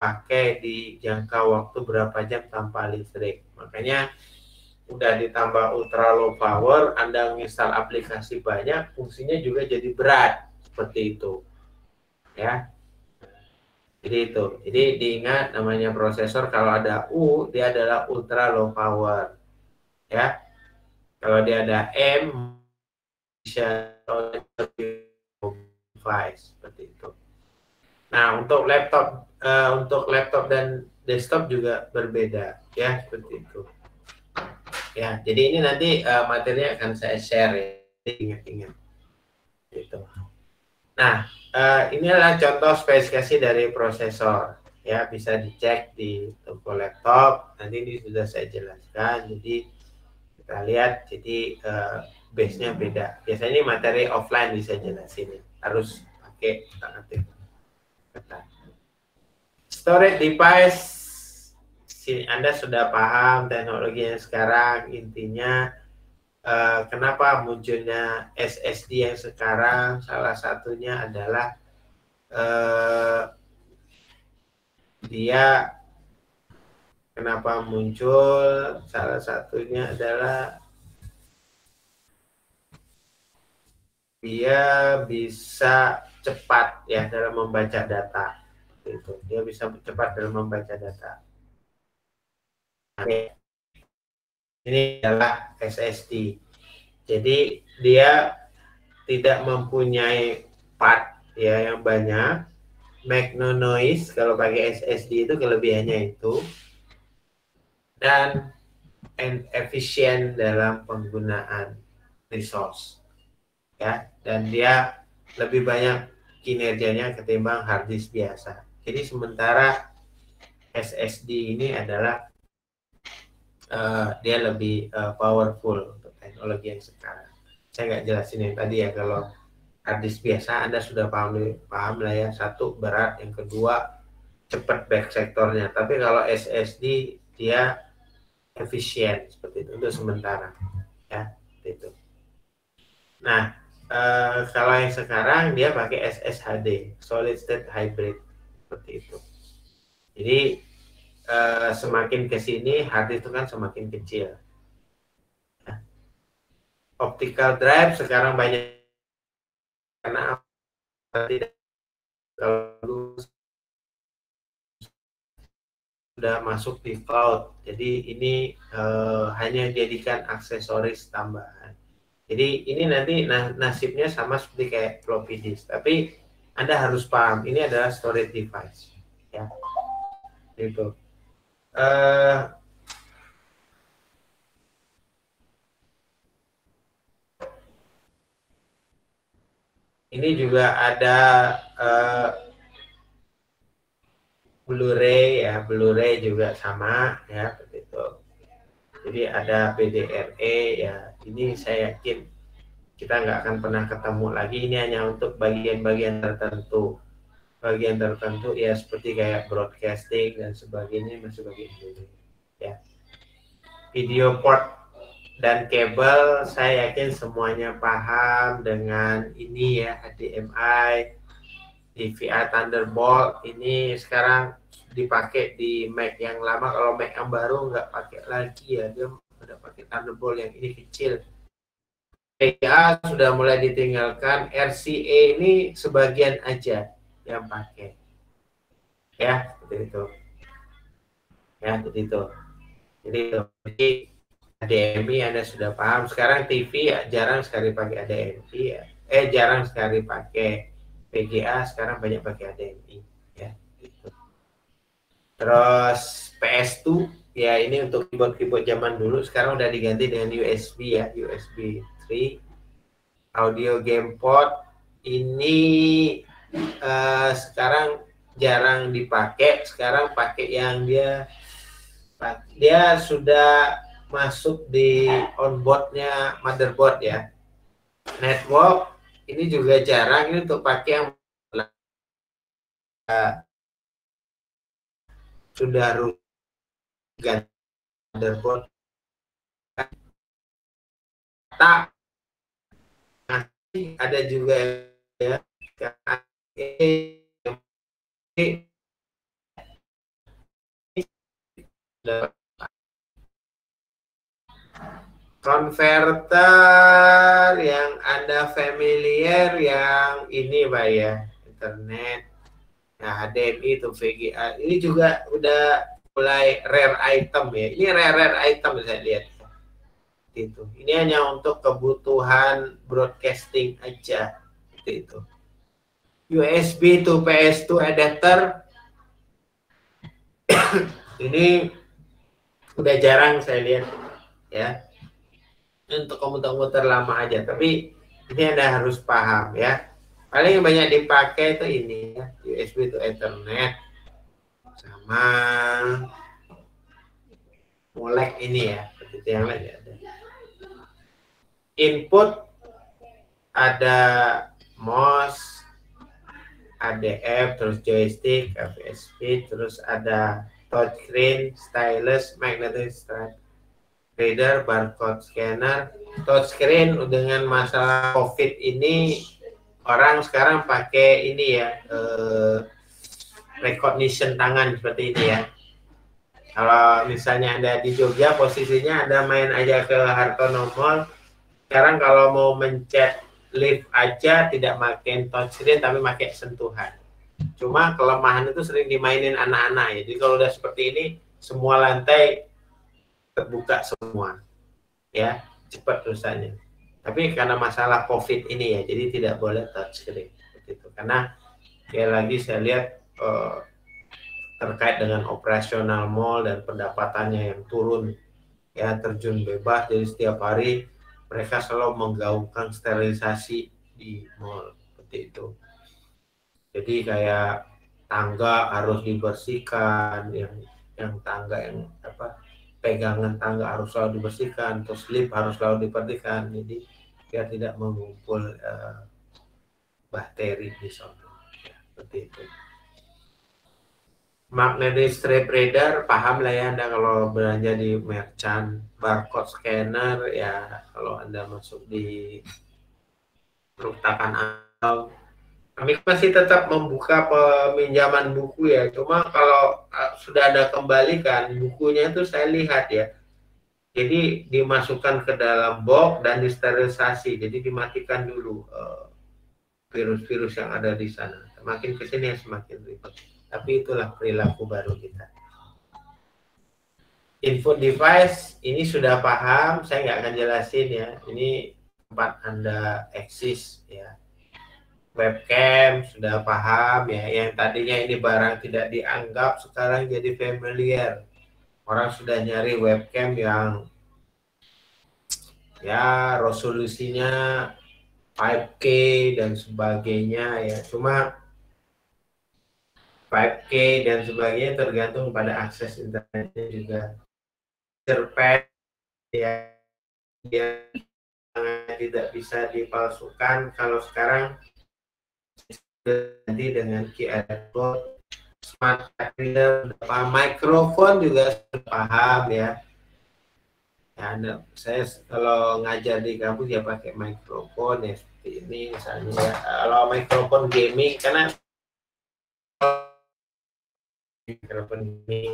pakai di jangka waktu berapa jam tanpa listrik. Makanya udah ditambah ultra low power, Anda menginstal aplikasi banyak, fungsinya juga jadi berat seperti itu. Ya. Jadi itu. Jadi diingat namanya prosesor kalau ada U dia adalah ultra low power. Ya. Kalau dia ada M bisa device seperti itu. Nah, untuk laptop dan desktop juga berbeda ya, seperti itu. Ya, jadi ini nanti materinya akan saya share ya, ingat-ingat. Gitu. Nah, ini adalah contoh spesifikasi dari prosesor. Ya, bisa dicek di toko laptop. Nanti ini sudah saya jelaskan. Jadi kita lihat, jadi base-nya beda. Biasanya ini materi offline bisa jelasin. Harus pakai ketik. Storage device, Anda sudah paham teknologinya sekarang. Intinya kenapa munculnya SSD yang sekarang, salah satunya adalah dia kenapa muncul, salah satunya adalah dia bisa cepat ya dalam membaca data. Itu dia bisa cepat dalam membaca data. Ini adalah SSD. Jadi dia tidak mempunyai part ya yang banyak, make no noise kalau pakai SSD itu kelebihannya itu, dan efisien dalam penggunaan. resource ya, dan dia lebih banyak kinerjanya ketimbang hard disk biasa. Jadi sementara SSD ini adalah dia lebih powerful untuk teknologi yang sekarang. Saya nggak jelasin yang tadi ya, kalau hard disk biasa Anda sudah paham lah ya, satu berat, yang kedua cepat back sektornya. Tapi kalau SSD dia efisien seperti itu untuk sementara ya, itu. Nah, kalau yang sekarang dia pakai SSHD, solid state hybrid, seperti itu. Jadi semakin ke sini hard itu kan semakin kecil. Optical drive sekarang banyak karena tidak, kalau sudah masuk di cloud. Jadi ini hanya jadikan aksesoris tambahan. Jadi ini nanti nasibnya sama seperti kayak floppy disk. Tapi Anda harus paham, ini adalah storage device. Ya, itu. Ini juga ada Blu-ray ya, Blu-ray juga sama ya, begitu. Jadi ada PDRE ya. Ini saya yakin kita nggak akan pernah ketemu lagi. Ini hanya untuk bagian-bagian tertentu. Bagian tertentu ya, seperti kayak broadcasting dan sebagainya, masih bagian dulu ya. Video port dan kabel saya yakin semuanya paham dengan ini ya, HDMI, DVI Thunderbolt. Ini sekarang dipakai di Mac yang lama. Kalau Mac yang baru nggak pakai lagi ya, dia udah pakai Thunderbolt yang ini kecil. VGA sudah mulai ditinggalkan, RCA ini sebagian aja yang pakai ya, seperti itu ya, seperti itu. Jadi HDMI Anda sudah paham. Sekarang TV ya, jarang sekali pakai HDMI ya. Jarang sekali pakai VGA, sekarang banyak pakai HDMI ya, gitu. Terus PS2 ya, ini untuk keyboard zaman dulu, sekarang udah diganti dengan USB ya, USB 3. Audio game port ini sekarang jarang dipakai. Sekarang pakai yang dia sudah masuk di onboardnya motherboard ya. Network ini juga jarang, ini untuk pakai yang sudah rugi motherboard. Tak ada juga ya, konverter yang Anda familiar yang ini Pak ya, internet. Nah, HDMI itu VGA. Ini juga udah mulai rare item ya. Ini rare item saya lihat. Itu. Ini hanya untuk kebutuhan broadcasting aja. Itu. USB to PS2 adapter. Ini udah jarang saya lihat ya. Untuk komputer-komputer lama aja, tapi ini Anda harus paham ya. Paling banyak dipakai itu ini ya, USB to Ethernet sama molek ini ya, seperti yang lain ada. Input ada mouse, ADF, terus joystick, FSP, terus ada touchscreen, stylus, magnetic stripe reader, barcode scanner. Touchscreen dengan masalah COVID ini orang sekarang pakai ini ya, recognition tangan seperti ini ya. Kalau misalnya Anda di Jogja, posisinya Anda main aja ke Hartono Mall. Sekarang kalau mau mencet lift aja tidak pakai touchscreen tapi pakai sentuhan. Cuma kelemahan itu sering dimainin anak-anak ya. Jadi kalau udah seperti ini, semua lantai terbuka semua ya, cepat rusaknya. Tapi karena masalah COVID ini ya, jadi tidak boleh touchscreen gitu. Karena sekali lagi saya lihat terkait dengan operasional mall dan pendapatannya yang turun ya, terjun bebas. Jadi setiap hari mereka selalu menggaungkan sterilisasi di mall seperti itu. Jadi kayak tangga harus dibersihkan, yang tangga yang pegangan tangga harus selalu dibersihkan, terus lift harus selalu diperhatikan, jadi biar tidak mengumpul bakteri di sana. Ya, seperti itu. Magnetic strip reader, paham lah ya Anda kalau belanja di merchant. Barcode scanner, ya kalau Anda masuk di perpustakaan atau kami masih tetap membuka peminjaman buku ya. Cuma kalau sudah ada kembalikan bukunya itu saya lihat ya. Jadi dimasukkan ke dalam box dan disterilisasi. Jadi dimatikan dulu virus-virus yang ada di sana. Semakin kesini semakin ribet. Tapi itulah perilaku baru kita. Input device ini sudah paham. Saya nggak akan jelasin ya. Ini tempat Anda eksis ya. Webcam sudah paham ya, yang tadinya ini barang tidak dianggap sekarang jadi familiar. Orang sudah nyari webcam yang ya resolusinya 5K dan sebagainya ya. Cuma 5K dan sebagainya tergantung pada akses internetnya juga. Cerpet ya, dia tidak bisa dipalsukan. Kalau sekarang jadi dengan QR code, smart reader, mikrofon juga sudah paham ya. Ya, saya kalau ngajar di kampus ya pakai mikrofon ya seperti ini misalnya ya. Kalau mikrofon gaming karena mikrofon gaming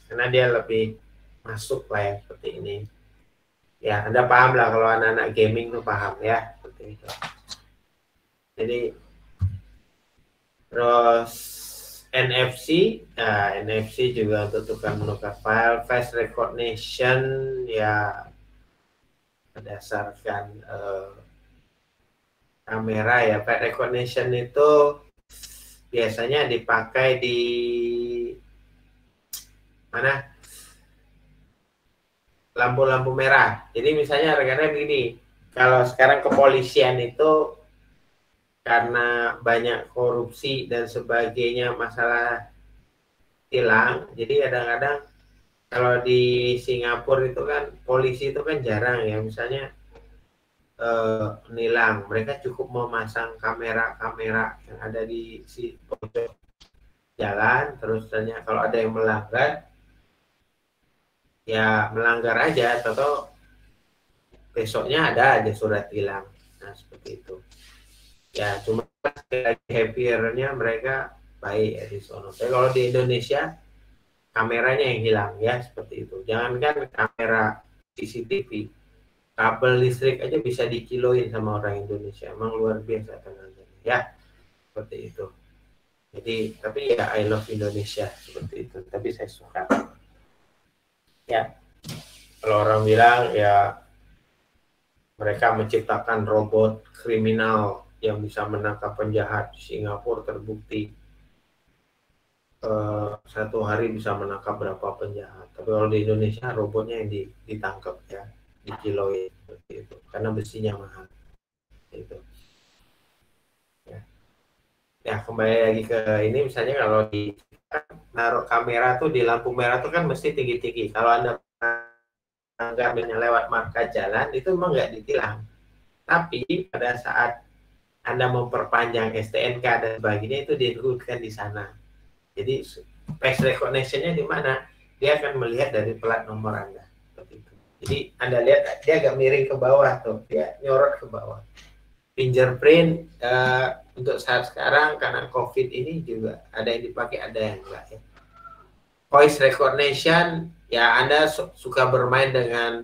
karena dia lebih masuk lah ya seperti ini. Ya, Anda paham lah kalau anak-anak gaming tuh paham ya seperti itu. Jadi terus NFC, nah, NFC juga untuk tukar menukar file, face recognition ya berdasarkan kamera ya. Face recognition itu biasanya dipakai di mana? Lampu-lampu merah. Jadi misalnya rekan-rekan begini, kalau sekarang kepolisian itu karena banyak korupsi dan sebagainya masalah tilang, jadi kadang-kadang kalau di Singapura itu kan polisi itu kan jarang ya, misalnya nilang, mereka cukup memasang kamera-kamera yang ada di si pojok jalan, terus tanya kalau ada yang melanggar ya melanggar aja, atau besoknya ada aja surat tilang. Nah seperti itu ya, cuma behaviornya mereka baik ya di sono. Tapi kalau di Indonesia kameranya yang hilang ya seperti itu. Jangankan kamera CCTV, kabel listrik aja bisa dikiloin sama orang Indonesia. Emang luar biasa tenaganya ya seperti itu. Jadi tapi ya I love Indonesia seperti itu. Tapi saya suka ya. Kalau orang bilang ya mereka menciptakan robot kriminal yang bisa menangkap penjahat. Singapura terbukti satu hari bisa menangkap berapa penjahat. Tapi kalau di Indonesia robotnya yang ditangkap ya, dikiloin seperti itu karena besinya mahal. Itu. Ya kembali lagi ke ini, misalnya kalau di naruh kamera tuh di lampu merah tuh kan mesti tinggi-tinggi. Kalau Anda melanggar lewat marka jalan itu memang nggak ditilang. Tapi pada saat Anda memperpanjang STNK dan sebagainya itu diinputkan di sana. Jadi face recognition-nya di mana? Dia akan melihat dari plat nomor Anda. Seperti itu. Jadi Anda lihat dia agak miring ke bawah tuh, dia nyorot ke bawah. Fingerprint untuk saat sekarang karena COVID ini juga ada yang dipakai, ada yang enggak ya. Voice recognition ya, Anda suka bermain dengan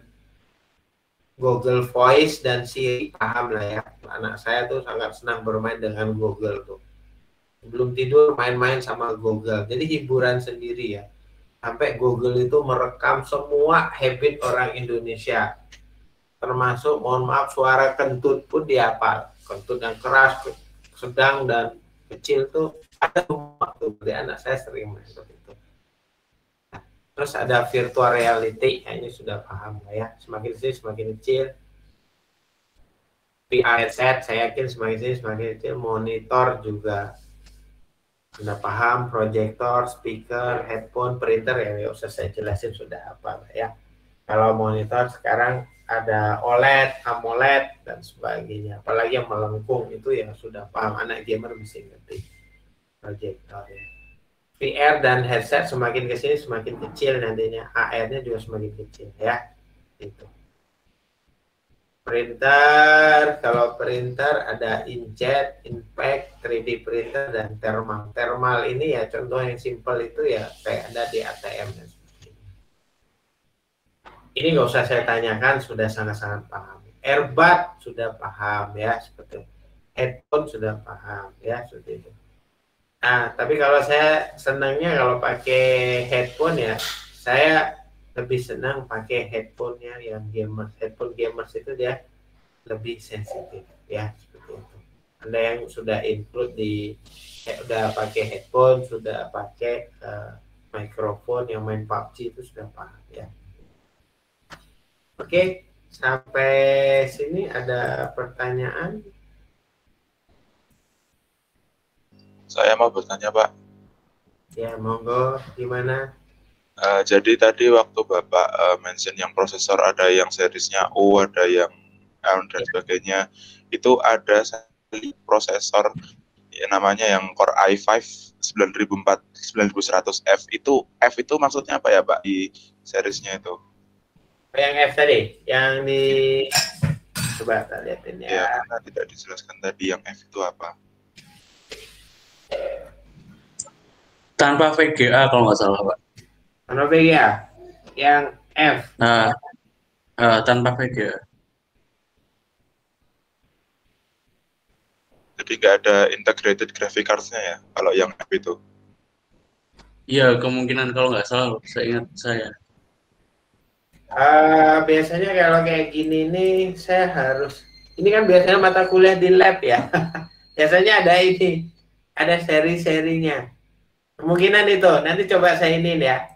Google Voice dan Siri, paham lah ya. Anak saya tuh sangat senang bermain dengan Google tuh. Belum tidur main-main sama Google. Jadi hiburan sendiri ya. Sampai Google itu merekam semua habit orang Indonesia. Termasuk mohon maaf suara kentut pun dihafal. Kentut yang keras, sedang dan kecil tuh ada semua tuh. Jadi anak saya sering main seperti itu. Nah, Terus ada virtual reality, ya, ini sudah paham lah ya. Semakin sini semakin kecil. VR headset, saya yakin semakin sini semakin kecil. Monitor juga sudah paham. Proyektor, speaker, headphone, printer, ya nggak usah saya jelasin sudah apa lah ya. Kalau monitor sekarang ada OLED, AMOLED, dan sebagainya. Apalagi yang melengkung itu ya sudah paham. Anak gamer mesti ngerti proyektor ya. VR dan headset semakin ke sini semakin kecil nantinya, AR-nya juga semakin kecil ya. Itu. Printer, kalau printer ada inkjet, impact, 3D printer dan thermal. Thermal ini ya contoh yang simpel itu ya kayak ada di ATM dan sebagainya. Ini nggak usah saya tanyakan, sudah sangat-sangat paham. Earbud sudah paham ya, seperti itu. Headphone sudah paham ya, seperti itu. Nah, tapi kalau saya senangnya kalau pakai headphone ya, saya lebih senang pakai headphone-nya yang gamers. Headphone gamers itu dia lebih sensitif ya, seperti itu. Ada yang sudah include di udah pakai headphone, sudah pakai mikrofon yang main PUBG itu sudah paham ya. Oke, sampai sini ada pertanyaan? Saya mau bertanya, Pak. Ya, monggo, gimana? Jadi tadi waktu Bapak mention yang prosesor, ada yang seriesnya U, ada yang M dan sebagainya. Itu ada prosesor ya, namanya yang Core i5 9100F. Itu F itu maksudnya apa ya, Pak, di seriesnya itu? Yang F tadi, yang di coba kita lihatin ya. Ya, karena tidak dijelaskan tadi yang F itu apa. Tanpa VGA kalau nggak salah, Pak. Tanpa VGA, yang F. Nah, tanpa VGA. Jadi nggak ada integrated graphic card-nya ya, kalau yang F itu. Iya, kemungkinan kalau nggak salah, saya ingat saya. Biasanya kalau kayak gini nih, saya harus, ini kan biasanya mata kuliah di lab ya. Biasanya ada ini, ada seri-serinya. Kemungkinan itu, nanti coba saya ini ya.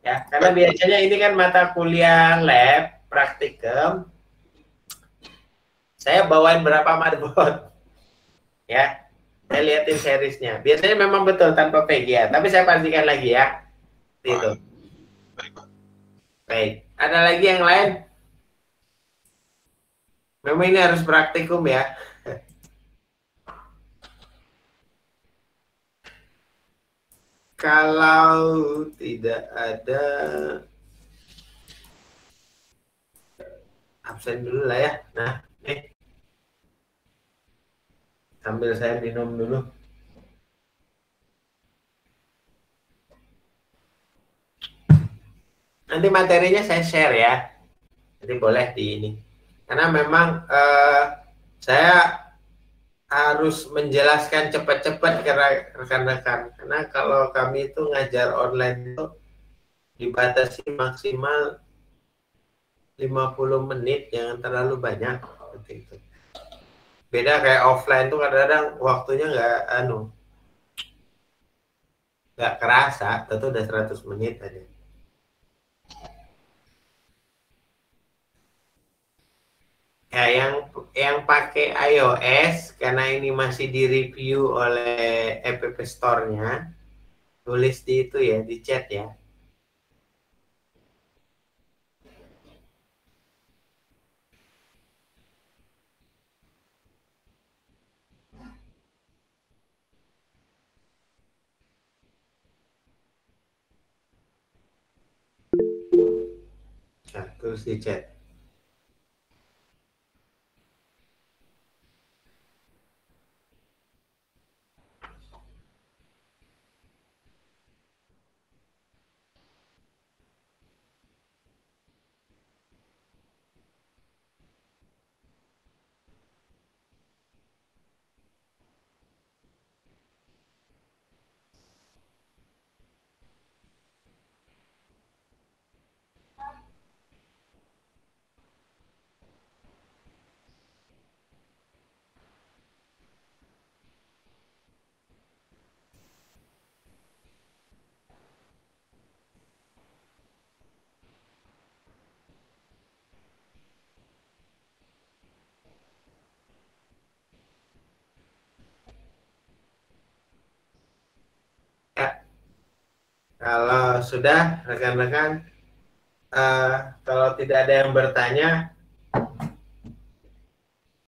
Ya, karena biasanya ini kan mata kuliah lab, praktikum. Saya bawain berapa motherboard. Ya, saya liatin seriesnya. Biasanya memang betul tanpa VGA, tapi saya pastikan lagi ya. Itu. Baik, Pak. Baik. Ada lagi yang lain? Memang ini harus praktikum ya. Kalau tidak ada, absen dulu lah ya. Nah, sambil saya minum dulu. Nanti materinya saya share ya. Nanti boleh di ini. Karena memang saya harus menjelaskan cepat-cepat ke rekan-rekan. Karena kalau kami itu ngajar online itu dibatasi maksimal 50 menit, jangan terlalu banyak. Seperti itu. Beda kayak offline tuh kadang-kadang waktunya nggak kerasa, tentu udah 100 menit aja. Ya, yang pakai iOS karena ini masih direview oleh App Store-nya, tulis di itu ya, di chat ya. Nah, tulis di chat. Kalau sudah rekan-rekan, kalau tidak ada yang bertanya,